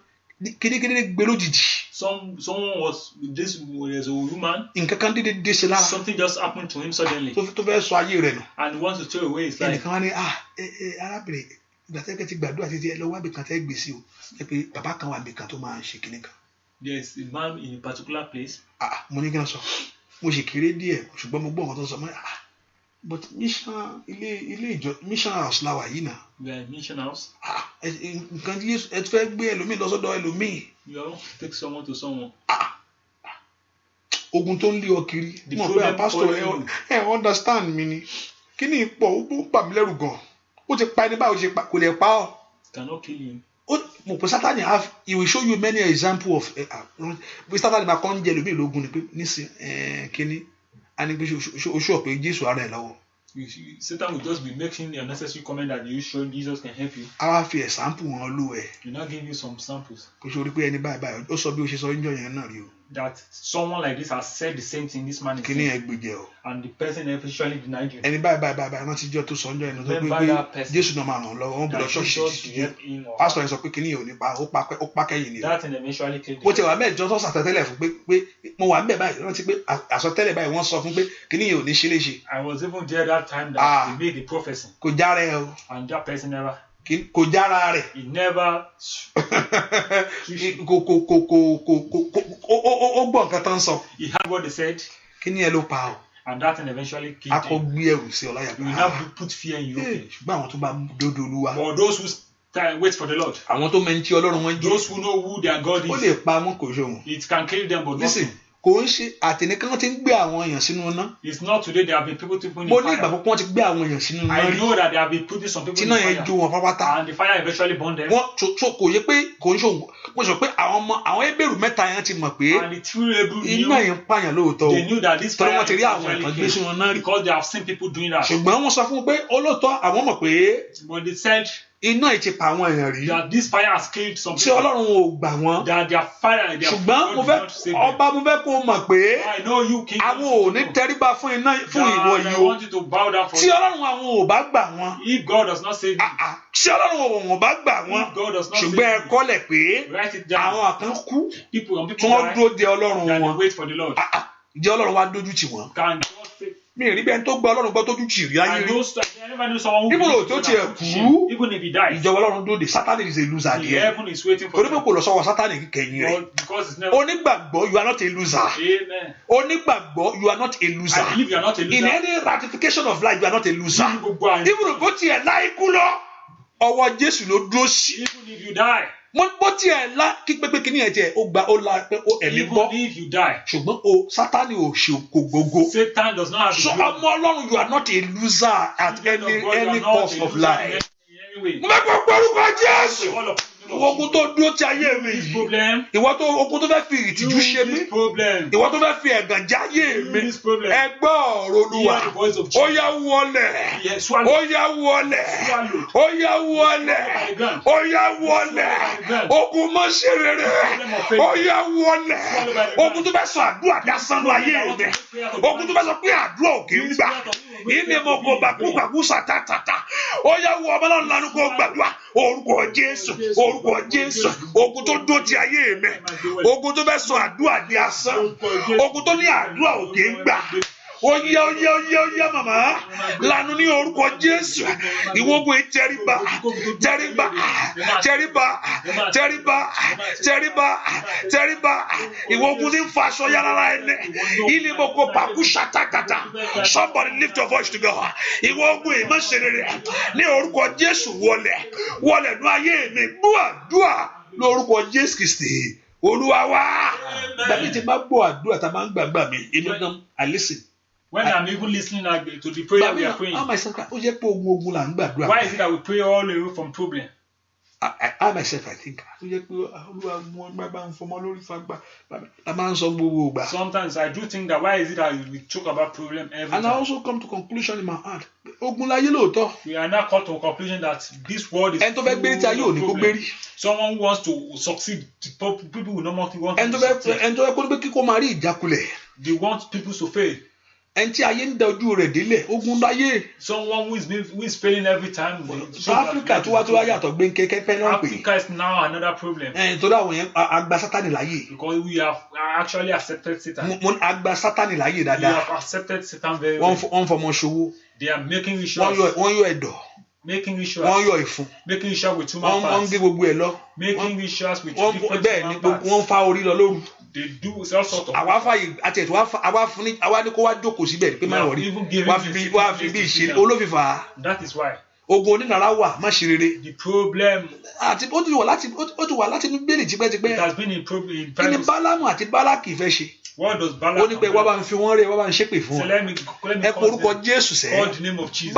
kíníkíní gbé lójijì. Someone was this was a woman. Nǹkan kan dédé dé sí lára. Something just happened to him suddenly. Tó fẹ́ sọ ayé rẹ̀ nù. And he wants to throw away his life. Ẹnìkan wá ní arábìnrin ìgbà tẹ́kẹ́ ti gbàdúrà títí ẹ lọ wá bìkan tẹ́ gbé sí o. Ẹ pé bàbá kan wà bìkan tó máa ń ṣe kíní kan. There is a man in a particular place. Mo ní kí n sọ. Mo sì kéré díẹ̀ ṣùgbọ́n mo gbọ́ nǹkan tó sọ mọ́ but mission house la wà yìí náà. We are in mission house. Nǹkan tí ẹ fẹ́ gbé ẹlòmíì lọ sọ́dọ̀ ẹlòmíì. You are take someone to someone. Ogun tó ń lé ọ kiri. Mo fẹ́ pastor ẹ understand mi ni. Kí ni ipò ó bà mí lẹ́rù gan. Ó ti pa ẹni báwo ṣe pa kò lè pa ọ́. Cannot kill you. Mo pe Sátánì he will show you many examples of bí Sátánì máa kọ́ ń jẹ ẹlòmíì lógun ni pé nísìn kíní. And oṣù ọ̀pẹ Jésù ara ẹ̀ lọ́wọ́. Satan will just be making the unnecessary comment that you show Jesus can help you. Àwa fi example wọn lò ẹ. He now give you some samples. Kò sórí pé ẹni báyìí ó sọ bí ó ṣe sọ níjọ́ yẹn náà rí o. That someone like this has said the same thing this man is saying. Kíní ẹ gbèjẹ o. And the person eventually denied you. Ẹni báyìí rántí jọ́ tó sọ níjọ́ yẹn tó pé Jésù náà máa ràn lọ́wọ́ wọn bẹ̀rẹ̀ ṣọ́ọ̀ṣì pásítọ̀ yẹn sọ pé kíní yẹn ò ní pa ó pa kẹ́yìn ni. That eventually came. Ó ti wà mẹ́jọ tó sàtẹ́tẹ́lẹ̀ fún pé mo wà ńbẹ̀ báyìí rántí pé àsọtẹ́lẹ̀ báyìí wọ́n sọ fún pé kíní yẹn ò ní ṣe léṣe. I was even there that time that they made the prophecy. Kò jára ẹ o. And that person never. Kò jára rẹ̀. He never. Ó gbọ́ nǹkan tán sọ. He heard what they said. Kíní ẹ ló pa o. And that thing eventually killed him. Akọ gbé ẹrù sí ọláyà. You will now put fear in you. Ṣùgbọ́n àwọn tó bá dodo Olúwa. For those who wait for the Lord. Àwọn tó mẹ́ntí Ọlọ́run wọn jẹ́. Those who know who their God is. Ó lè pa wọn kò ṣe wọn. It can kill them but nothing. Kò ń ṣe àtẹnìkan ti ń gbé àwọn èèyàn sínú iná. It's not today there have been people to put in fire. Mo ní ìgbà púpọ̀ wọ́n ti gbé àwọn èèyàn sínú iná rí. I know that they have been putting some people in fire. Tí náà yẹn jó wọn pápátá. And the fire eventually burned them. Wọ́n kò yẹ pé kò ń ṣòwò. Mo sọ pé àwọn Hébérù mẹ́ta yẹn ti mọ̀ pé and the two Hebrew knew iná yẹn ń pààyàn lóòótọ́ o. They knew that this fire eventually came because they have seen people doing that. Ṣùgbọ́n wọ́n sọ fún pé olóòótọ́ àwọn mọ̀ pé. But they said. Iná yìí ti pa àwọn èèyàn rí. That this fire has killed some people. Ṣé Ọlọ́run ò gbà wọ́n? That their fire ṣùgbọ́n mo fẹ́ ọba mo fẹ́ kó mọ̀ pé I know you king. Àwọn ò ní tẹríba fún iná fún ìwọ yìí o. I want you to bow down for Tí Ọlọ́run àwọn ò bá gbà wọ́n. If God does not save you. Ṣé Ọlọ́run ò bá gbà wọ́n? If God does not save you. Ṣùgbọ́n ẹ kọ́lẹ̀ pé write it down. Àwọn kan kú. People die. Wọ́n dúró de Ọlọ́run wọn. And they wait for the Lord. Ìjẹ́ Ọlọ́run wá dójú tì wọ́n. Can God save? Mi rí bẹ́ẹ̀ tó gbọ́ Ọlọ́run gbọ́ tójú tì rí ayé rí. I never knew someone who even tó tiẹ̀ kú. Even if he dies. Ìjọba Ọlọ́run dóde Sátánì is a loser díẹ̀. The heaven is waiting for him. Torí pé kò lọ sọ́wọ́ Sátánì kẹ̀yìn rẹ̀. Because it's never. Onígbàgbọ́ you are not a loser. Amen. Onígbàgbọ́ you are not a loser. I believe you are not a loser. In any ratification of life you are not a loser. Even bó tiẹ̀ láì kú lọ ọwọ́ Jésù ló dúró sí. Even if you die. Bó tiẹ̀ la kí pépé kí ni ẹ̀ tiẹ̀ ó gba ó la pé ó ẹ̀mí bọ́. Even if you die. Ṣùgbọ́n Sátánì ò ṣe kò gbogbo. Satan does not have the glory. So ọmọ Ọlọ́run you are not a loser at any course of life. Mo fẹ́ kó gbórúkọ Jésù. Ogun tó dúró ti ayé mi yìí. Ìwọ tó ogun tó fẹ́ fi ìtìjú ṣe mí. Ìwọ tó fẹ́ fi ẹ̀gàn já ayé mi. Ẹ gbọ́ ọ̀rọ̀ Olúwa. Ó yá wọlẹ̀. Ó yá wọlẹ̀. Ó yá wọlẹ̀. Ó yá wọlẹ̀. Ogun mọ́ ṣe rere. Ó yá wọlẹ̀. Ogun tó fẹ́ sọ àdúrà dásán lọ ayé mi. Ogun tó fẹ́ sọ pé àdúrà ò kì í gbà. Ìní mo kò bàkúbàkú sàtàtàtà. Ó yá wọ ọmọ náà lánàá kó gbàdúrà. Orúkọ Jésù. Orúkọ Jésù. Ogun tó dó ti ayé mi. Ogun tó fẹ́ sọ àdúrà di asán. Ogun tó ní àdúrà ò kì í gbà. Oyá màmá lanu ní orúkọ Jésù. Ìwọ ogun yìí tẹríba tẹríba tẹríba tẹríba tẹríba tẹríba. Ìwọ ogun tí ń fa aṣọ yàrá ẹni. Ilé mo kò pàkú ṣàtàkàtà. Somebody lift your voice to God. Ìwọ ogun yìí má ṣe rere ní orúkọ Jésù wọlẹ̀ nú ayé mi. Dúà lórúkọ Jésù Kristi Olúwa wa. Dàbí ti máa gbọ́ àdúrà tá a máa ń gbàgbà mi. Inú gan I listen. When I'm even listening to the prayer we are praying. Why is it that we pray all the way from problem? I myself I think. Sometimes I do think that why is it that we talk about problem every time? And I also come to conclusion in my heart. We are now come to a conclusion that this world is full of problem. Someone who wants to succeed, people will not want to succeed. They want people to fail. Someone who is failing every time. Africa Africa is now another problem. Because we have actually accepted Satan. We have accepted Satan very well. They are making rituals. Making rituals. Making rituals with human parts. Making rituals with different human parts. They do all sorts of that is why. The problem. It has been in problem. What does Balak do? So let me call the name of Jesus.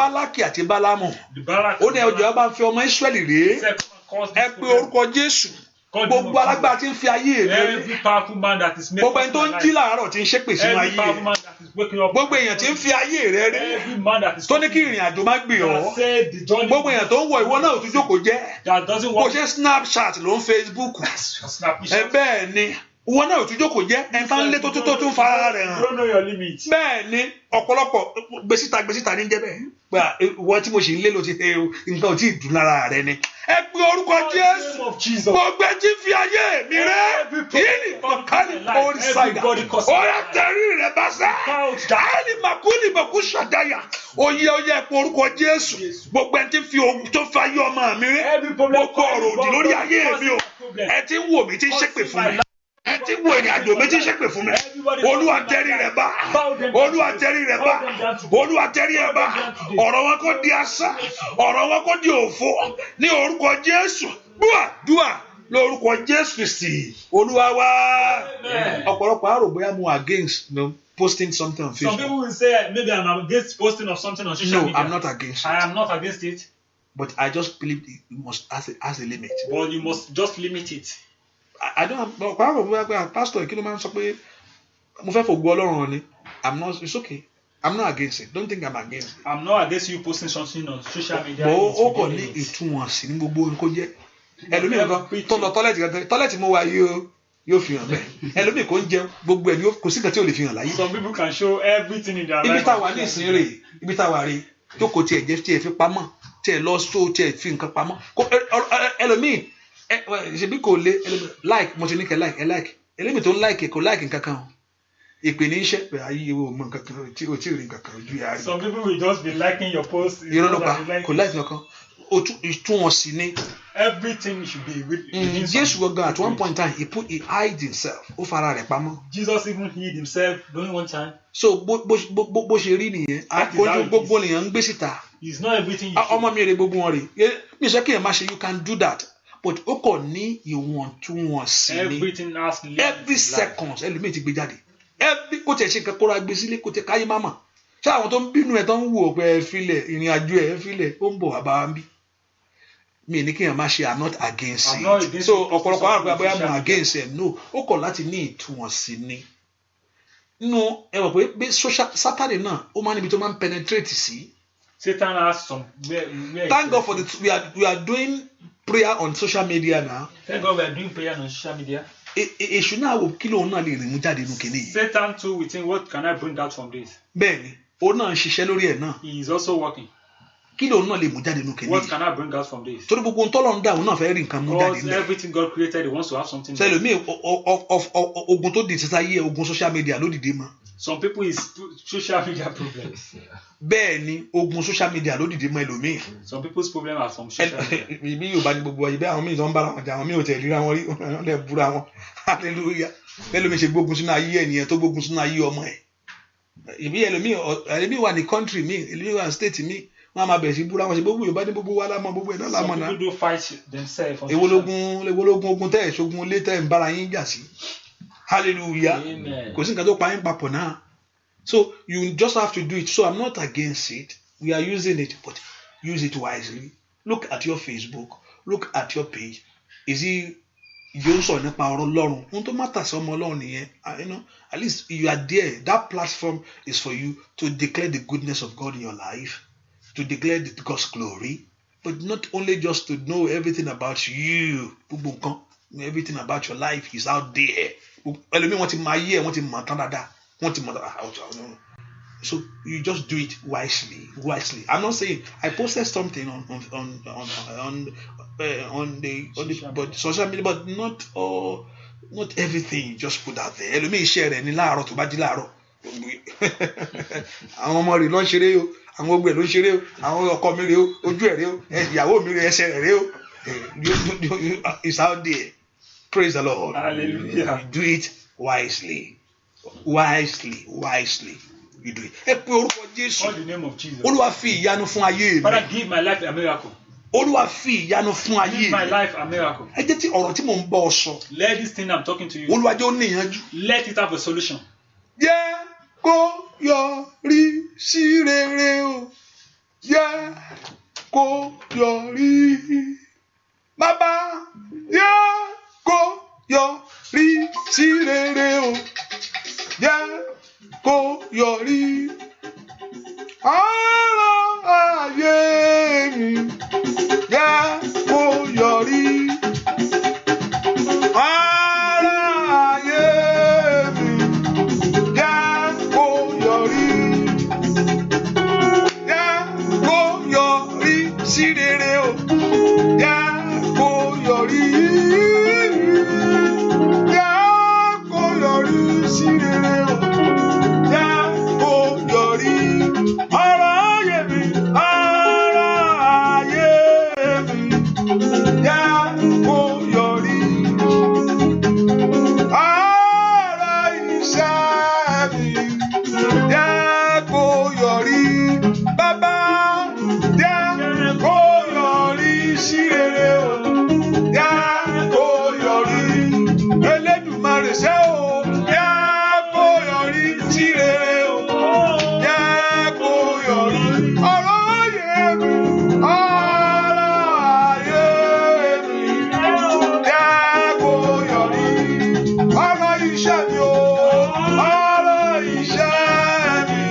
Gbogbo alágbára tí ń fi ayé rẹ. Every powerful man that is making gbogbo ẹni tó ń jí láàárọ̀ tí ń ṣépè sínú ayé rẹ. gbogbo èèyàn tí ń fi ayé rẹ rí tó ní kí ìrìn àjò má gbé ọ gbogbo èèyàn tó ń wọ ìwọ náà ò tún jókòó jẹ́ kò ṣe Snapchat ló ń Facebook bẹ́ẹ̀ ni ìwọ náà ò tún jókòó jẹ́ ẹni tá ń lé tó tún fara rẹ̀ hàn bẹ́ẹ̀ ni ọ̀pọ̀lọpọ̀ gbèsìta ní jẹ́ bẹ́ẹ̀ gba ìwọ tí mo ṣì ń lé ló ti nǹkan ò tí ì dùn lára rẹ ni ẹ pe orúkọ Jésù gbogbo ẹ ti fi ayé mi rẹ yìí ni kọ́kálì orí ṣáìdà ọ̀rẹ́ tẹ̀rí rẹ bá sá àìní màkúlì màkú ṣàdáyà oyè ẹ pe orúkọ Jésù gbogbo ẹ ti fi ohun tó fa ayé ọmọ mi rẹ gbogbo ọ̀rọ̀ òdì lórí ayé mi o ẹ ti ń wò mí tí ń ṣépè fún mi ẹ ti wo ìrìn àjò méjì ṣépè fún mi Olúwa tẹrí rẹ bá Olúwa tẹrí rẹ bá Olúwa tẹrí rẹ bá ọ̀rọ̀ wọn kò di asán ọ̀rọ̀ wọn kò di òfò ní orúkọ Jésù dúà lórúkọ Jésù Kristi Olúwa wa. ọ̀pọ̀lọpọ̀ àrò bóyá mo against posting something on Facebook. Some people will say maybe I'm against posting of something on social media. No, I'm not against it. I am not against it. But I just believe it must has a limit. But you must just limit it. I don't have pastor kí ló máa ń sọ pé mo fẹ́ fògo Ọlọ́run ni it's okay I'm not against it don't think I'm against it. I'm not against you posting something on social media. ó kàn ní ìtúwọ̀nsí ní gbogbo nǹkó jẹ́ ẹlòmíràn kan tó lọ tọ́lẹ̀tì mo wà yóò fi hàn bẹ́ẹ̀ ẹlòmíràn kò ń jẹun gbogbo ẹ̀ ni kò sí nǹkan tí ò lè fi hàn láyé. Some people can show everything in their life. ibi táwa ní ìsìn rè ibi táwa rè jókòó tiẹ̀ jẹ́ tiẹ̀ fi pamọ́ tiẹ̀ lọ sọ tiẹ̀ fi nǹkan pamọ́ ẹlòmíràn ṣebí kò lé like mo ti ní kẹ like ẹlẹ́mi tó like kò like nǹkan kan o ìpè ní iṣẹ́ pé ayé wo mọ nǹkan kan tí o ti rí nǹkan kan ojú yàrá. Some people will just be liking your post. irọ́ ló pa kò like nǹkan o tún wọn sí ní. Everything should be within. Jesus gbọ̀ngàn at one point in time he hide himself ó fara rẹ̀ pamọ́. Jesus even hid himself during one time. So bó ṣe rí nìyẹn àkójú gbogbo nìyẹn ń gbé síta. It's not everything you ọmọ mi rè gbogbo wọn rè mi sọ kí ẹ má ṣe you can do that. But ó kàn ní ìwọ̀ntúnwọ̀nsí ní every second ẹlòmíì ti gbé jáde kó tẹ̀ ṣe nǹkan kóra gbé sílé kó tẹ̀ káyé máma ṣé àwọn tó ń bínú ẹ̀ tó ń wò pé ẹ filẹ̀ ìrìn àjò ẹ̀ filẹ̀ ó ń bọ̀ wá bá wa ń bí mi ní kéèyàn má ṣe I'm not against it so ọ̀pọ̀lọpọ̀ àwọn àgbà bóyá mo against it no ó kàn láti ní ìtúwọ̀nsí ní nínú ẹ mọ̀ pé Sátánì náà ó máa níbi tó máa ń penetrate sí. Satan has some. Thank God for we are doing prayer on social media now. Thank God we are doing prayer on social media. Èṣù náà wò kí lóun náà lè rìn mú jáde nínú kìíní yìí. Satan too will think what can I bring out from this. Bẹ́ẹ̀ni òun náà ń ṣiṣẹ́ lórí ẹ̀ náà. He is also working. Kí lóun náà lè mú jáde nínú kìíní yìí. What can I bring out from this. Torí gbogbo ohun tọ́lọ́run dá òun náà fẹ́ rí nǹkan mú jáde nílẹ̀. Because everything God created he wants to have something. Sẹ́lómi ogun tó di títa yé ogun social media ló dìde mọ́. Some people is social media problems. Bẹ́ẹ̀ni ogun social media ló dìde mọ́ ẹlòmíì. Some people's problem are from social media. Ibi Yorùbá ni gbogbo ibẹ̀ àwọn míì tó ń bára wọn jà àwọn míì ò tẹ̀ ríra wọn rí wọn lè búra wọn hallelujah ẹlòmíì ṣe gbógun sínú ayé ẹnìyẹn tó gbógun sínú ayé ọmọ ẹ̀. Ibi ẹlòmíì wà ní country míì ẹlòmíì wà ní state míì wọn a máa bẹ̀rẹ̀ sí búra wọn ṣe gbogbo Yorùbá ní gbogbo wa lámọ̀ gbogbo ẹ̀ náà lámọ̀ náà. Some people do fight themselves. Ewológun ogun tẹ́ ẹ̀ ṣogun ilé tẹ́ ẹ̀ ń bára yín jà sí hallelujah kò sí nǹkan tó pa yín papọ̀ náà. So you just have to do it. So I'm not against it. We are using it, but use it wisely. Look at your Facebook. Look at your page. Is it yóò sọ nípa ọ̀rọ̀ Ọlọ́run? Ohun tó matter sí ọmọ Ọlọ́run nìyẹn. You know, at least you are there. That platform is for you to declare the goodness of God in your life, to declare God's glory, but not only just to know everything about you. Everything about your life is out there. Ẹlòmíì wọ́n ti máa yé ẹ̀ wọ́n ti mọ̀ tán dáadáa. So you just do it wisely. I'm not saying I posted something on the social media, but not everything you just put out there. Ẹlòmíì share rẹ̀ ní láàárọ̀ tó bá jí láàárọ̀. Àwọn ọmọ rẹ̀ ló ń ṣeré o, àwọn ọgbẹ́ ló ń ṣeré o, àwọn ọkọ mi rè o, ojú ẹ̀ rè o, ìyàwó mi rè ẹsẹ̀ rè o. It's out there. Praise the Lord. Hallelujah. Do it wisely. You do it. Ẹ pé orúkọ Jésù. Call the name of Jesus. Olúwa fi ìyanu fún ayé mi. Father, give my life a miracle. Olúwa fi ìyanu fún ayé mi. Give my life a miracle. Ẹ jẹ́ tí ọ̀rọ̀ tí mò ń bọ̀ sọ. Let this thing I'm talking to you. Olúwa jẹ́ ó ní ìyanjú. Let it have a solution. Jẹ́ kó yọrí sí rere o. Jẹ́ kó yọrí. Bàbá jẹ́ kó yọrí sí rere o. Jẹ́ kó yọrí sí rere o. Jẹ́ kó yọrí. Jẹ́ kó yọrí sí rere o. Jẹ́ kó yọrí. Ọ̀rọ̀ ayé mi, ọ̀rọ̀ ayé mi. Jẹ́ kó yọrí. Ọ̀rọ̀ iṣẹ́ mi. Jẹ́ kó yọrí. Bàbá, jẹ́ kó yọrí sí rere o. Jẹ́ kó yọrí. Elédùmarè ṣe o. Jẹ́ kó yọrí sí rere o. Jẹ́ kó yọrí. Ọ̀rọ̀ ayé mi, ọ̀rọ̀ ayé mi. Jẹ́ kó yọrí. Ọ̀rọ̀ iṣẹ́ mi o. Ọ̀rọ̀ iṣẹ́ mi.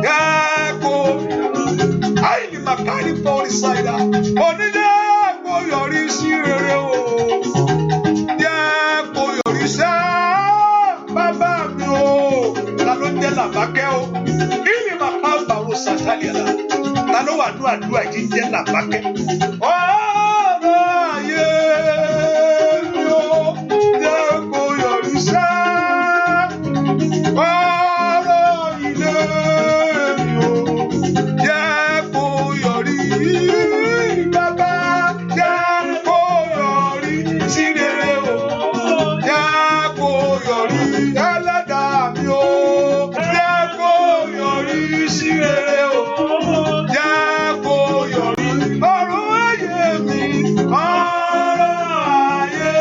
Jẹ́ kó àìní màkàrí pọ́ọ̀lì ṣáìdá. Oníjẹ́ kó yọrí sí rere o. Jẹ́ kó yọrí sẹ́ bàbá mi o. Ta ló jẹ́ Làbákẹ́ o? Ìlì màkà bàwọ̀ sàtàlì àlà. Ta ló wà ní àdúrà yìí jẹ́ Làbákẹ́? Ọ̀rọ̀ ayé mi o. Jẹ́ kó yọrí sẹ́. Ọ̀rọ̀ ilé mi o. Jẹ́ kó yọrí. Bàbá, jẹ́ kó yọrí sí rere o. Jẹ́ kó yọrí. Ẹlẹ́dàá mi o. Jẹ́ kó yọrí sí rere o. Jẹ́ kó yọrí. Ọ̀rọ̀ ayé mi, ọ̀rọ̀ ayé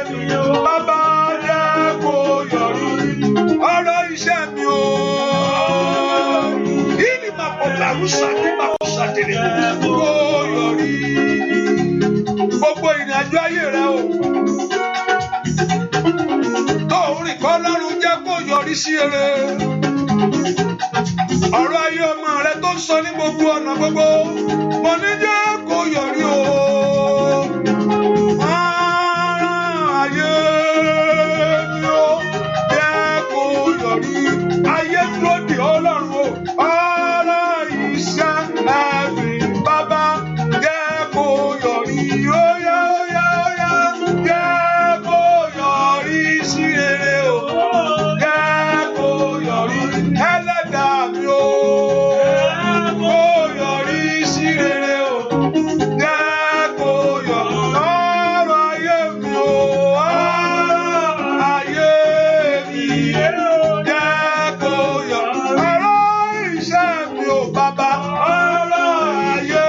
mi o. Bàbá, jẹ́ kó yọrí. Ọ̀rọ̀ iṣẹ́ mi o. Ìlì màpọ̀ làrúṣà ní màpọ̀ ṣàtẹ̀lẹ̀. Kó yọrí. Gbogbo ìrìnàjò ayé rẹ o. Tó ń rìn kọ́ lọ́rùn jẹ́ kó yọrí sí rere. Ọ̀rọ̀ ayé ọmọ rẹ tó ń sọ ní gbogbo ọ̀nà gbogbo. Mo ní jẹ́ kó yọrí o. Ayé mi o. Jẹ́ kó yọrí. Ayé dúró dè Ọlọ́run o. Ọ̀rọ̀ iṣẹ́ ẹ̀mí bàbá. Jẹ́ kó yọrí. Óyá óyá óyá. Jẹ́ kó yọrí sí rere o. Jẹ́ kó yọrí. Ẹlẹ́dàá mi o. Kó yọrí sí rere o. Jẹ́ kó yọrí. Ọ̀rọ̀ ayé mi o. Ọ̀rọ̀ ayé mi. Jẹ́ kó yọrí. Ọ̀rọ̀ iṣẹ́ mi o bàbá. Ọ̀rọ̀ ayé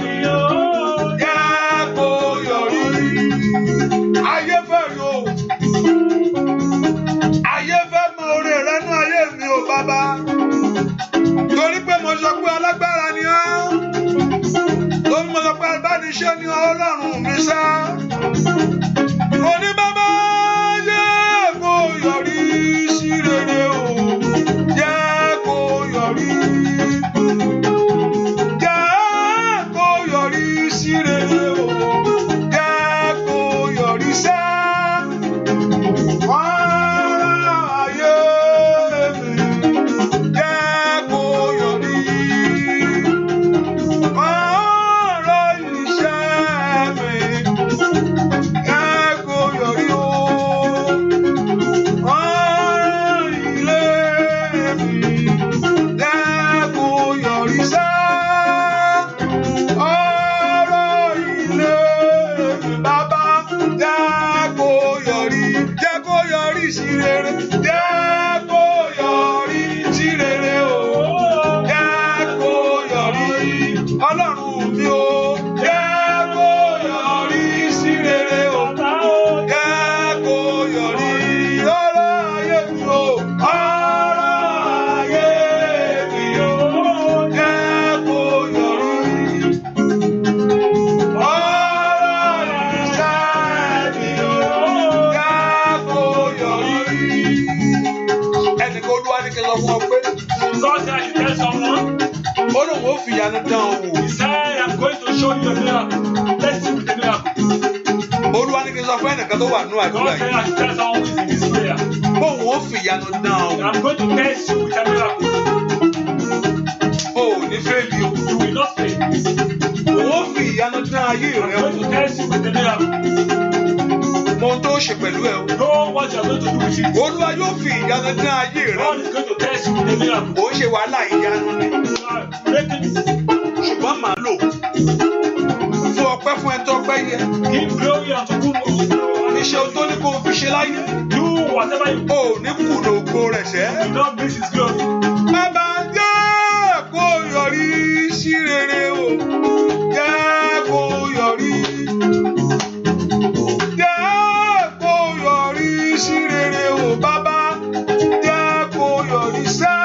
mi o. Jẹ́ kó yọrí. Ayé fẹ́ rí o. Ayé fẹ́ mọ oore rẹ nú ayé mi o bàbá. Torí pé mo sọ pé alágbára ni ọ́. Torí mo sọ pé abániṣẹ́ ni Ọlọ́run mi sá. Mo ní bàbá, jẹ́ kó yọrí sí rere o. Jẹ́ kó yọrí. Jẹ́ kó yọrí sí rere o. Jẹ́ kó yọrí sá. Ọ̀rọ̀ ayé mi. Jẹ́ kó yọrí. Ọ̀rọ̀ iṣẹ́ mi. Jẹ́ kó yọrí o. Ọ̀rọ̀ ilé mi. Jẹ́ kó yọrí sá. Ọ̀rọ̀ ilé mi bàbá. Jẹ́ kó yọrí. Jẹ́ kó yọrí sí rere. Jẹ́ kó yọrí sí rere o. Jẹ́ kó yọrí. Ọlọ́run mi o. Jẹ́ kó yọrí sí rere o. Jẹ́ kó yọrí. Ọ̀rọ̀ ayé mi o. Ọ̀rọ̀ ayé mi o. Jẹ́ kó yọrí. Ọ̀rọ̀ iṣẹ́ mi o. Jẹ́ kó yọrí. Ẹnìkan Olúwa ní kí n sọ fún ọ pé. God said I should tell someone. Ó lóun ó fi ìyanu dán ọ wò. He said, I'm going to show you a miracle. Let's see with the miracle. Olúwa ní kí n sọ fún ẹnìkan tó wà nínú àdúrà God said yìí. I should tell someone who is in this prayer. Bóun ó fi ìyanu dán ọ wò. I'm going to test you with a miracle. O ò ní fẹ́ẹ̀lì o. You will not fail. ìyanu dán ayé rẹ wò. Mo ohun tó ṣe pẹ̀lú ẹ o. Know what you are going to do with it. Olúwa yóò fi ìyanu dán ayé rẹ. God is going to test you with a miracle. Ó ṣe wàhálà ìyanu ni. Ṣùgbọ́n màá lò fún ọpẹ́ fún ẹni tó ọpẹ́ yẹ. Give glory unto whom iṣẹ́ tó ní kó fi ṣe láyé. Do whatever you do. O ní kùnà ògo rẹ̀ sẹ́. Do not miss his glory. Bàbá jẹ́ kó yọrí sí rere o. Jẹ́ kó yọrí. Jẹ́ kó yọrí sí rere o. Bàbá jẹ́ kó yọrí sẹ́.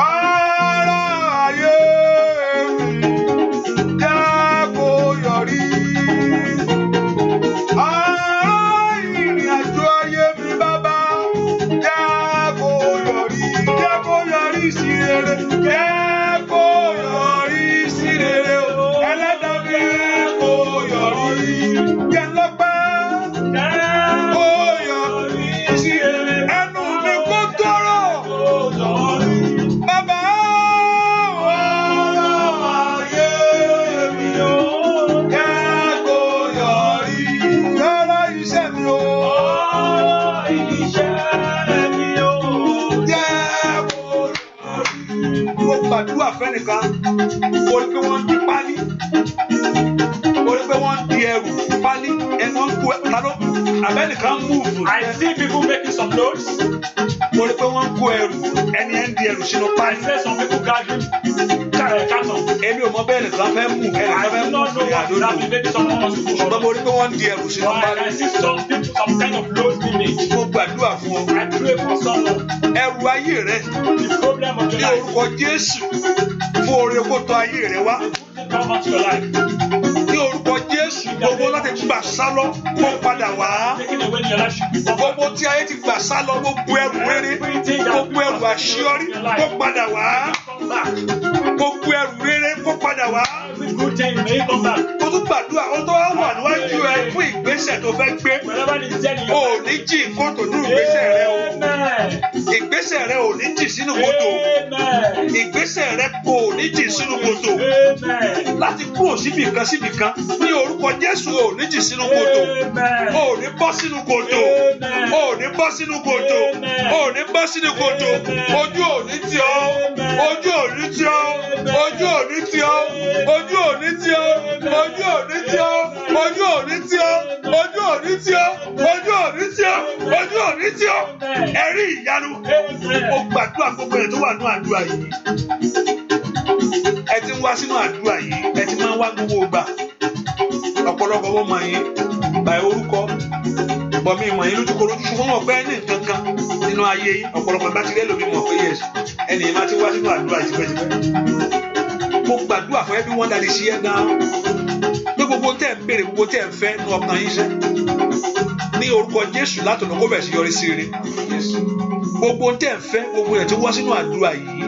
Ara ayé mi jẹ́ kó yọrí. Ìrìn àjò ayé mi bàbá jẹ́ kó yọrí sí rere. Jẹ́ kó yọrí sí rere o. Ẹlẹ́dàá mi jẹ́ kó yọrí. Jẹ́ lọ́pẹ́ kó yọrí sí rere. Ẹnu mi kó tọrọ. Bàbá ayé mi o jẹ́ kó yọrí. Lára iṣẹ́ mi o. Iṣẹ́ mi o jẹ́ kó yọrí. Mo gbàdúrà fẹ́nìkan. Mo rí pé wọ́n ń di pálí. Mo rí pé wọ́n ń di ẹrù pálí. Ẹ̀wọ̀n ń kó ẹ̀rọ abẹ́nìkan múùfù. I see people making some notes. Mo rí pé wọ́n ń kó ẹrù. Ẹni ẹ̀ ń di ẹrù sínú pálí. I see some people gathering carton. Èmi ò mọ bẹ́ẹ̀ nìkan fẹ́ mú. I do not know what is happening. Maybe someone wants to push. Ṣùgbọ́n mo rí pé wọ́n ń di ẹrù sínú pálí. I see some people, some kind of load image. Mo gbàdúrà fún ọ. I pray for someone. Ẹrù ayé rẹ. The problem of your life. Ní orúkọ Jésù. Fún oore kó tọ̀ ayé rẹ wá. Come out to your life. Ní orúkọ Jésù. Gbogbo láti gbà sálọ kó padà wá. Gbogbo tí ayé ti gbà sálọ gbogbo ẹrù rere. Gbogbo ẹrù àṣeyọrí kó padà wá. Gbogbo ẹrù rere kó padà wá. Mo tún gbàdúrà ó tó wà níwájú ẹ fún ìgbésẹ̀ tó fẹ́ gbé. O ò ní jì kótó ní ìgbésẹ̀ rẹ o. Ìgbésẹ̀ rẹ ò ní jì sínú kòtò. Ìgbésẹ̀ rẹ kò ní jì sínú kòtò. Láti kúrò síbì kan ní orúkọ Jésù ò ní jì sínú kòtò. O ò ní bọ́ sínú kòtò. O ò ní bọ́ sínú kòtò. O ò ní bọ́ sínú kòtò. Ojú ò ní tì ọ́. Ojú ò ní tì ọ́. Ojú ò ní tì ọ́. Ojú ò ní tì ọ́. Ojú ò ní tì ọ́. Ojú ò ní tì ọ́. Ojú ò ní tì ọ́. Ojú ò ní tì ọ́. Ojú ò ní tì ọ́. Ẹ̀rí ìyanu. Mo gbàdúrà gbogbo ẹ̀ tó wà ní àdúrà yìí. Ẹ ti ń wá sínú àdúrà yìí. Ẹ ti máa ń wá gbogbo ìgbà. Ọ̀pọ̀lọpọ̀ wọ́n mọ̀ yín báyìí orúkọ. Bọ̀mí ìmọ̀ yín lójúkorojú ṣùgbọ́n wọ́n pẹ́ ní nǹkan kan nínú ayé yín. Ọ̀pọ̀lọpọ̀ bá ti rẹ́ lómi mọ̀ pé yẹ̀sì. Ẹni yìí máa ti wá sínú àdúrà tipẹ́tipẹ́. Mo gbàdúrà fún everyone that is here now. Pé gbogbo tẹ̀ ń béèrè gbogbo tẹ̀ ń fẹ́ nu ọkàn yín sẹ́. Ní orúkọ Jésù látọ̀nà kó bẹ̀ sí yọrí sí rere. Gbogbo tẹ̀ ń fẹ́ gbogbo ẹ̀ tó wá sínú àdúrà yìí.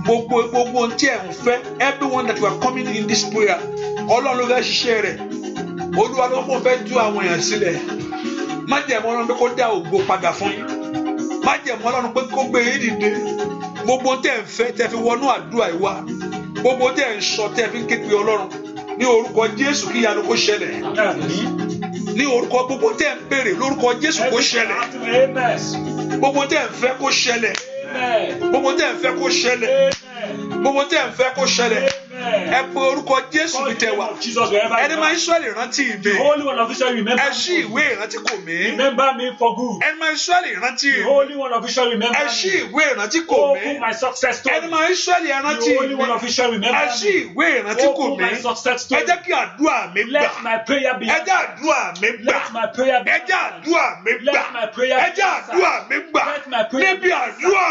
Gbogbo tí ẹ̀ ń fẹ́ everyone that you are coming in this prayer. Ọlọ́run ló fẹ́ ṣiṣẹ́ rẹ̀. Olúwa ló mọ̀ fẹ́ tú àwọn èèyàn sílẹ̀. Má jẹ́ mọ́ Ọlọ́run pé kó dá ògo padà fún yín. Má jẹ́ mọ́ Ọlọ́run pé kó gbé yín dìde. Gbogbo tẹ̀ ń fẹ́ tẹ̀ fi wọnú àdúrà yìí wá. Gbogbo tẹ̀ ń sọ tẹ̀ fi ń ké pe Ọlọ́run. Ní orúkọ Jésù kí ìyanu kó ṣẹlẹ̀. Ní orúkọ gbogbo tẹ̀ ń béèrè lórúkọ Jésù kó ṣẹlẹ̀. Gbogbo tẹ̀ ń fẹ́ kó ṣẹlẹ̀. Gbogbo tẹ̀ ń fẹ́ kó ṣẹlẹ̀. Gbogbo tẹ̀ ń fẹ́ kó ṣẹlẹ̀. Ẹ pe orúkọ Jésù bí tẹ wá. Ẹni máa ń Ísírẹ́lì rántí mi. Ẹ ṣí ìwé ìrántí kò mí. Remember me for good. Ẹni máa ń Ísírẹ́lì rántí mi. The Holy One of Israel remember me. Ẹ ṣí ìwé ìrántí kò mí. Open my success story. Ẹni máa ń Ísírẹ́lì rántí mi. The Holy One of Israel remember me. Ẹ ṣí ìwé ìrántí kò mí. Open my success story. Ẹ jẹ́ kí àdúrà mi gbà. Let my prayer be Ẹ jẹ́ àdúrà mi gbà. Let my prayer be Ẹ jẹ́ àdúrà mi gbà. Let my prayer Ẹ jẹ́ àdúrà mi gbà. Let my prayer Níbi àdúrà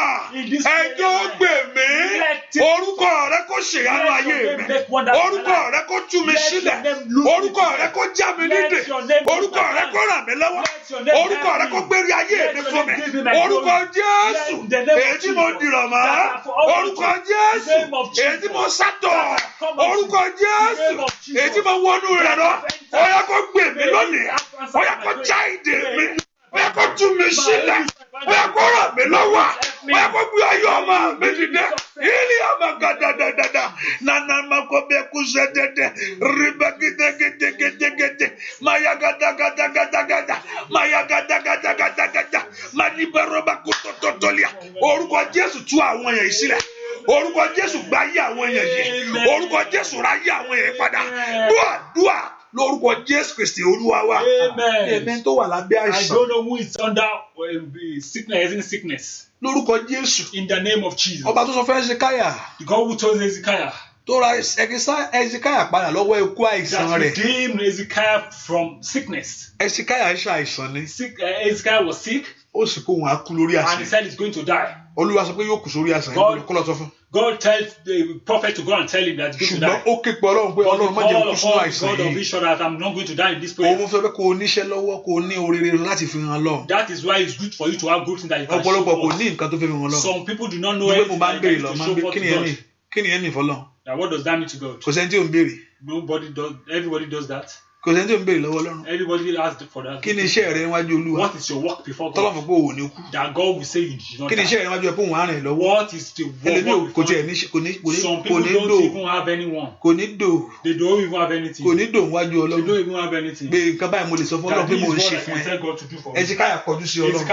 ẹjọ́ gbè mí. Orúkọ rẹ kó ṣèyanu ayé mi. Orúkọ rẹ kó tú mi sílẹ̀. Orúkọ rẹ kó já mi nídè. Orúkọ rẹ kó ràn mí lọ́wọ́. Orúkọ rẹ kó gbérí ayé mi fún mi. Orúkọ Jésù èyí tí mo dìrọ̀ mọ́. Orúkọ Jésù èyí tí mo sátọ̀. Orúkọ Jésù èyí tí mo wọnú rẹ̀ lọ. Ó yá kó gbè mí lónìí. Ó yá kó já ìdè mi. Ó yá kó tú mi sílẹ̀. Bóyá kó ràn mí lọ́wọ́. Bóyá kó gbé ayé ọmọ mi dìde. Ilé ọmọ gàdàdàdàdà. Nana makobe kuzedede. Ribagidegedegedegede. Maya gàdàgàdàgàdàgàdà. Maya gàdàgàdàgàdàgàdà. Manibaroba kutototolia. Orúkọ Jésù tú àwọn èèyàn sílẹ̀. Orúkọ Jésù gba ayé àwọn èèyàn yìí. Orúkọ Jésù ra ayé àwọn èèyàn padà. Dúà lórúkọ Jésù Kristi Olúwa wa. Amen. Tó wà lábẹ́ àìsàn. I don't know who is under sickness. Lórúkọ Jésù. In the name of Jesus. Ọba tó sọ fún Hezekiah. The God who told Hezekiah. Tó ra Hezekiah padà lọ́wọ́ ikú àìsàn rẹ̀. That redeemed Hezekiah from sickness. Hezekiah ṣe àìsàn ni. Hezekiah was sick. Ó sì kó wọn á kú lórí àìsàn. And he said he's going to die. Olúwa sọ pé yóò kú sórí àìsàn yìí kó lọ sọ fún. God tells the prophet to go and tell him that he's going to die. Ṣùgbọ́n ó ké pe Ọlọ́run pé Ọlọ́run má jẹ́ kú sínú àìsàn yìí. God of Israel that I'm not going to die in this place. Òun fẹ́ kó o níṣẹ́ lọ́wọ́ kó o ní oríire láti fi hàn lọ́run. That is why it's good for you to have good things that you can show God. Ọ̀pọ̀lọpọ̀ kò ní nǹkan tó fẹ́ fi hàn lọ́run. Some people do not know anything that they can show forth to God. Kí ni ẹ̀mí fọlọ́run? Now what does that mean to God? Kò sẹ́ni tí ò ń béèrè. Nobody does. Everybody does that. Kò sẹ́ni tí ò ń béèrè lọ́wọ́ Ọlọ́run. Everybody asks for that. Kí ni iṣẹ́ rẹ níwájú Olúwa? What is your work before God? Tọ́lọ́mù pé òun ní kú. That God will say you did not die. Kí ni iṣẹ́ rẹ níwájú ẹ pé òun á rìn lọ́wọ́? What is the work before God? Some people don't even have anyone. Kò ní dò. They don't even have anything. Kò ní dò níwájú Ọlọ́run. They don't even have anything. Pé nǹkan báyìí mo lè sọ fún Ọlọ́run pé mo ń ṣe fún ẹ. Hezekiah kọjú sí Ọlọ́run.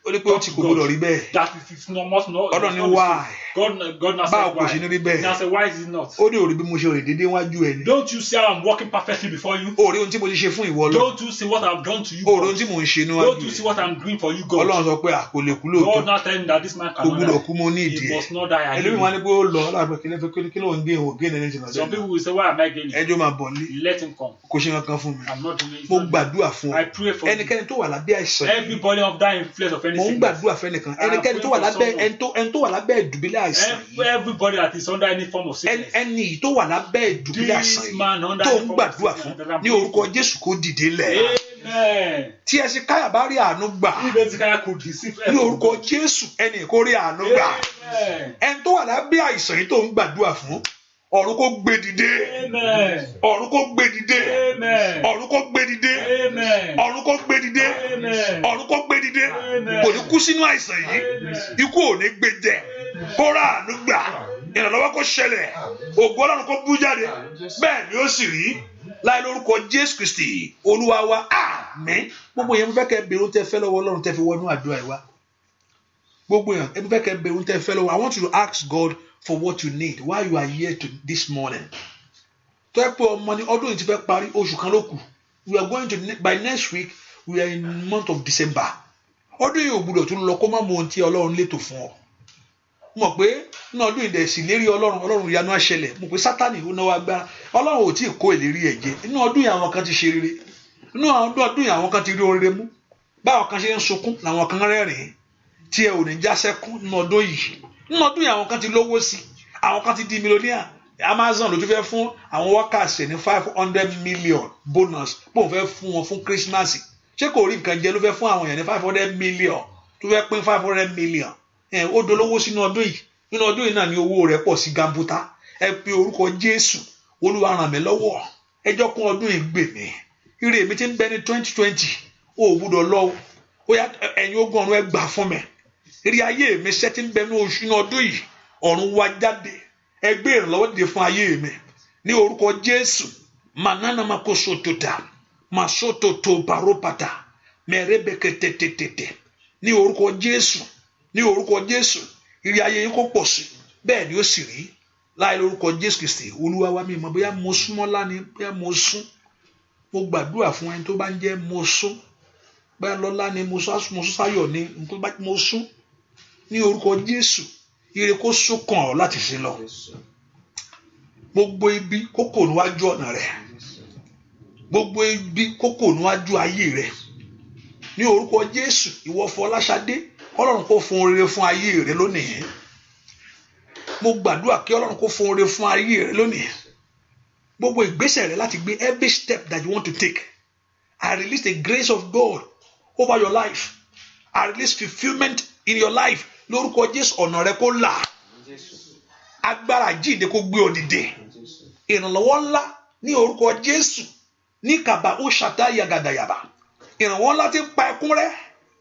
Ó ní pé ó ti kò gbọdọ̀ rí bẹ́ẹ̀. That is must not. Ọlọ́run ní why? God now said why. Báwo kò sí ní rí bẹ́ẹ̀? Now say why is it not? Ó ní òrí bí mo ṣe rìn déédéé wájú ẹ ni. Don't you see how I'm walking perfectly before you? Òrí ohun tí mo ti ṣe fún ìwọ lọ. Don't you see what I've done to you? Òrí ohun tí mo ń ṣe níwájú. Don't you see what I'm doing for you, God? Ọlọ́run sọ pé kò lè kú lóòótọ́. God now tell me that this man cannot die. Kò gbúdọ̀ kú mo ní ìdí ẹ̀. He must not die. Ẹlẹ́mi wọn ni pé ó lọ láàbẹ̀ kí ló ń gé ìwọ̀n gé ẹni tí lọ. Some people will say, why am I gaining? Ẹjọ́ máa bọ̀ ní. Let him come. Kò ṣe kankan fún mi. I'm not doing it. Mo gbàdúrà fún ọ. I pray for you. Ẹnikẹ́ni tó wà lábẹ́ àìsàn. Everybody of that influence of any sickness. Mo ń gbàdúrà fún ẹnìkan. Ẹnikẹ́ni tó wà lábẹ́ ìdùbúlẹ̀ àìsàn yìí. Everybody that is under any form of sickness. Ẹni tó wà lábẹ́ ìdùbúlẹ̀ àìsàn yìí. Tó ń gbàdúrà fún ní orúkọ Jésù kó dìde lẹ̀. Tí Hezekiah bá rí àánú gbà. Ní orúkọ Jésù ẹni kó rí àánú gbà. Ẹni tó wà lábẹ́ àìsàn yìí tó ń gbàdúrà fún. Ọ̀run kó gbé dìde. Ọ̀run kó gbé dìde. Ọ̀run kó gbé dìde. Ọ̀run kó gbé dìde. Ọ̀run kó gbé dìde. Kò ní kú sínú àìsàn yìí. Ikú ò ní gbé jẹ. Kó rà àánú gbà. Ìrànlọ́wọ́ kó ṣẹlẹ̀. Ògo Ọlọ́run kó bú jáde. Bẹ́ẹ̀ ni ó sì rí. Láì lórúkọ Jésù Kristi Olúwa wa àmín. Gbogbo yẹn mo fẹ́ kẹ́ bèrè ohun tẹ́ fẹ́ lọ́wọ́ Ọlọ́run tẹ́ fi wọnú àdúrà yìí wá. Gbogbo yẹn mo fẹ́ kẹ́ bèrè ohun tẹ́ fẹ́ lọ́wọ́. I want you to ask God for what you need while you are here this morning. Tó yẹ pé ọmọ ní ọdún yìí ti fẹ́ parí oṣù kan ló kù. We are going to by next week we are in the month of December. Ọdún yìí ò gbúdọ̀ tún lọ kó má mọ ohun tí Ọlọ́run létò fún ọ. Mọ̀ pé ní ọdún ìdẹ̀sí lérí Ọlọ́run ìyanu àṣẹlẹ̀. Mọ̀ pé Sátánì ó náwó agbára. Ọlọ́run ò tí ì kó ìlérí ẹ̀ jẹ. Inú ọdún yìí àwọn kan ti ṣe rere. Inú ọdún yìí àwọn kan ti rí oríire mú. Báwọn kan ṣe ń sunkún làwọn kan rẹ́rìn-ín. Tí ẹ ò ní já sẹ́kún nínú ọdún yìí. Nínú ọdún yìí àwọn kan ti lówó sí. Àwọn kan ti di mílíọ̀nìà. Amazon ló tún fẹ́ fún àwọn workers ní 500 million bonus. Bóun fẹ́ fún wọn fún Christmas. Ṣé kò rí nǹkan jẹ ló fẹ́ fún àwọn èèyàn ní 500 million. Tó fẹ́ pín 500 million. Ó dolówó sínú ọdún yìí. Nínú ọdún yìí náà ni owó rẹ̀ pọ̀ sí gambuta. Ẹ pe orúkọ Jésù. Olúwa ràn mí lọ́wọ́. Ẹjọ́ kún ọdún yìí gbè mí. Ire mi ti ń bẹ ní 2020. O ò gbúdọ̀ lọ. Ó yá ẹ̀yin ogun ọ̀run ẹ gbà fún mi. Ire ayé mi ṣẹ́ ti ń bẹ ní oṣù ní ọdún yìí. Ọ̀run wá jáde. Ẹ gbé ìrànlọ́wọ́ dìde fún ayé mi. Ní orúkọ Jésù. Manana makoso tota. Masoto to baropata. Mẹ̀rẹ̀bẹ̀kẹ̀ tètè. Ní orúkọ Jésù. Ní orúkọ Jésù. Ire ayé yín kó pọ̀ sí. Bẹ́ẹ̀ ni ó sì rí. Láì lórúkọ Jésù Kristi Olúwa wa mi mọ̀ bóyá mo súnmọ́ lánìí bóyá mo sún. Mo gbàdúrà fún ẹni tó bá ń jẹ́ mo sún. Bóyá lọ́lá ni mo sún sáyọ̀ ni mo sún. Ní orúkọ Jésù. Ire kó sún kàn ọ́ láti ṣe lọ. Gbogbo ibi kókò níwájú ọ̀nà rẹ̀. Gbogbo ibi kókò níwájú ayé rẹ̀. Ní orúkọ Jésù ìwọ Fọláṣadé Ọlọ́run kó fún oore fún ayé rẹ̀ lónìí. Mo gbàdúrà kí Ọlọ́run kó fún oore fún ayé rẹ̀ lónìí. Gbogbo ìgbésẹ̀ rẹ̀ láti gbé every step that you want to take. I release the grace of God over your life. I release fulfilment in your life. Lórúkọ Jésù ọ̀nà rẹ kó là. Agbára jíǹde kó gbé ọ dìde. Ìrànlọ́wọ́ ńlá ní orúkọ Jésù. Ní kàbà ó ṣàtá yàgàdàyàbà. Ìrànwọ́ ńlá tí ń pa ẹkún rẹ.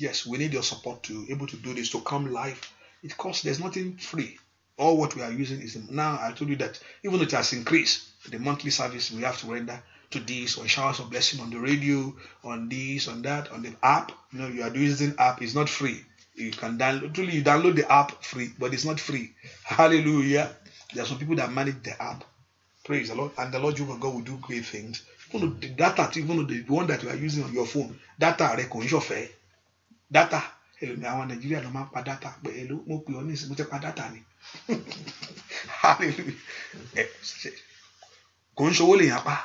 Yes, we need your support to able to do this, to come live. It costs, there's nothing free. All what we are using is, now I told you that even though it has increased, the monthly service we have to render to this, on Showers of Blessing on the radio, on this, on that, on the app. You are using app, it's not free. You can download, you download the app free, but it's not free. Hallelujah. There are some people that manage the app. Praise the Lord. And the Lord Jehovah God will do great things. Even though the data, even though the one that you are using on your phone, data fair. Data. Hello, I want Nigeria no man pa data. But hello, mo pe oni mo te pa data ni. Hallelujah. Kò ń ṣowó lè yàn pa.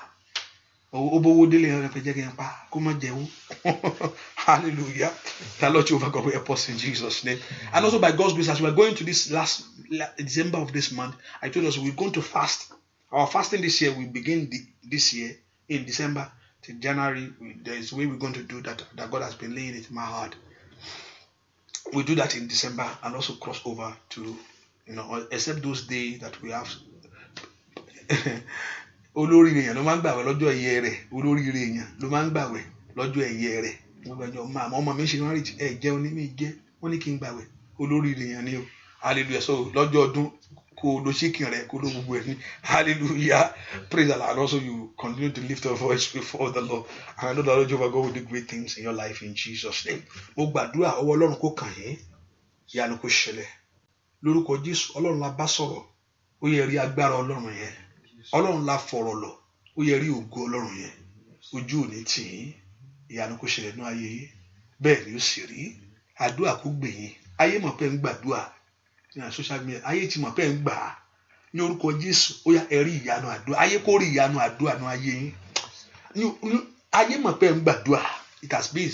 Obowo dele yan pe je ke yan pa. Kó má jẹun. Hallelujah. The Lord Jehovah God will help us in Jesus' name. And also by God's grace, as we are going to this last December of this month, I told us we're going to fast. Our fasting this year, we begin this year in December to January. There is a way we're going to do that God has been laying it in my heart. We do that in December and also cross over to, except those days that we have. Olórí èèyàn ló máa ń gbààwẹ̀ lọ́jọ́ ẹ̀yẹ rẹ̀. Olórí èèyàn ló máa ń gbààwẹ̀ lọ́jọ́ ẹ̀yẹ rẹ̀. Ọmọ mi ṣe marriage jẹun ní mi jẹ wọ́n ní kí n gbààwẹ̀. Olórí èèyàn ni o. Hallelujah. So lọ́jọ́ ọdún kó lo chicken rẹ̀ kó lo gbogbo ẹ̀ ní. Hallelujah. Praise the Lord. And also you continue to lift your voice before the Lord. And I know the Lord Jehovah God will do great things in your life in Jesus' name. Mo gbàdúrà ọwọ́ Ọlọ́run kó kàn yín. Ìyanu kó ṣẹlẹ̀. Lórúkọ Jésù, Ọlọ́run la bá sọ̀rọ̀. Ó yẹ rí agbára Ọlọ́run yẹn. Ọlọ́run la fọ̀rọ̀ lọ. Ó yẹ rí ògo Ọlọ́run yẹn. Ojú ò ní tì yín. Ìyanu kó ṣẹlẹ̀ nínú ayé yín. Bẹ́ẹ̀ ni ó sì rí. Àdúrà kó gbè yín. Ayé mọ̀ pé ń gbàdúrà. Ní social media, ayé ti mọ̀ pé ń gbà á. Ní orúkọ Jésù, ó yá ẹ rí ìyanu àdúrà. Ayé kó rí ìyanu àdúrà nínú ayé yín. Ayé mọ̀ pé ń gbàdúrà. It has been.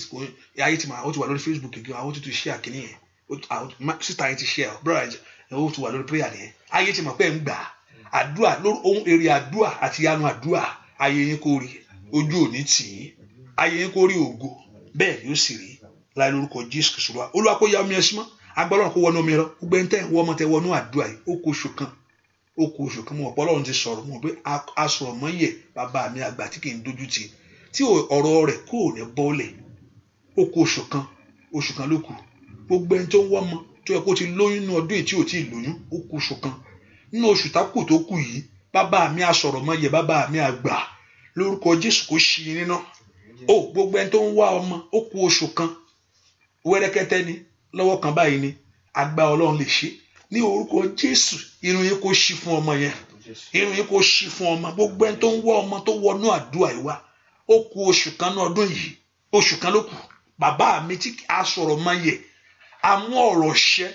Ayé ti mọ̀, ó ti wà lórí Facebook again. I want you to share kìíní yẹn. Sister yẹn ti share. Brother, ó ti wà lórí prayer nìyẹn. Ayé ti mọ̀ pé ń gbà á. Àdúrà lórí ohun èrè àdúrà àti ìyanu àdúrà. Ayé yín kó rí. Ojú ò ní tì yín. Ayé yín kó rí ògo. Bẹ́ẹ̀ ni ó sì rí. Láì lórúkọ Jésù Kristi Olúwa. Olúwa kó ya omi ẹsìn mọ́. Agbọ́lọ́run kó wọnú omi lọ. Gbogbo ẹni tẹ́ ń wọ ọmọ tẹ wọnú àdúrà yìí. Ó kó oṣù kan. Mo mọ̀ pé Ọlọ́run ti sọ̀rọ̀. Mo mọ̀ pé asọ̀rọ̀ mọ́ yẹ bàbá mi àgbà tí kì í dojú tì. Tí ọ̀rọ̀ rẹ̀ kò ní bọ́ọ̀lẹ̀. Ó kó oṣù kan ló kù. Gbogbo ẹni tó ń wọ́ ọmọ tó yẹ kó ti lóyún nínú ọdún yìí tí ò tí ì lóyún. Ó kó oṣù kan. Nínú oṣù tákù tó kù yìí, bàbá mi asọ̀rọ̀ mọ́ yẹ bàbá mi àgbà. Lórúkọ Jésù kó ṣí i níná. Gbogbo ẹni tó ń wá ọmọ, ó kó oṣù kan. Wẹ́rẹ́kẹ́tẹ́ ni. Lọ́wọ́ kan báyìí ni agbára Ọlọ́run lè ṣe ní orúkọ Jésù. Irun yín kó ṣí fún ọmọ yẹn. Irun yín kó ṣí fún ọmọ. Gbogbo ẹni tó ń wá ọmọ tó wọnú àdúrà yìí wá. Ó kù oṣù kan ní ọdún yìí. Oṣù kan ló kù. Bàbá mi tí a sọ̀rọ̀ máa yẹ. Àmú ọ̀rọ̀ ṣẹ.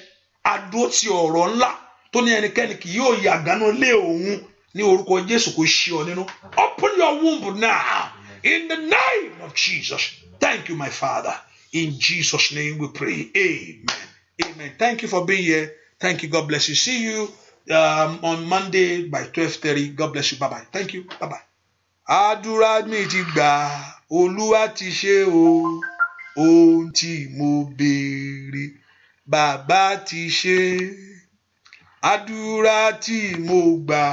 Adó ti ọ̀rọ̀ ńlá tó ní ẹnikẹ́ni kì yóò yàgànú lé òun. Ní orúkọ Jésù kó ṣí ọ nínú. Open your womb now in the name of Jesus. Thank you, my Father. In Jesus' name we pray. Amen. Amen. Thank you for being here. Thank you. God bless you. See you on Monday by 12:30. God bless you. Bye-bye. Thank you. Bye-bye. Àdúrà mi ti gbà, Olúwa ti ṣe o. Ohun tí mo béèrè, Bàbá ti ṣe. Àdúrà tí mo gbà.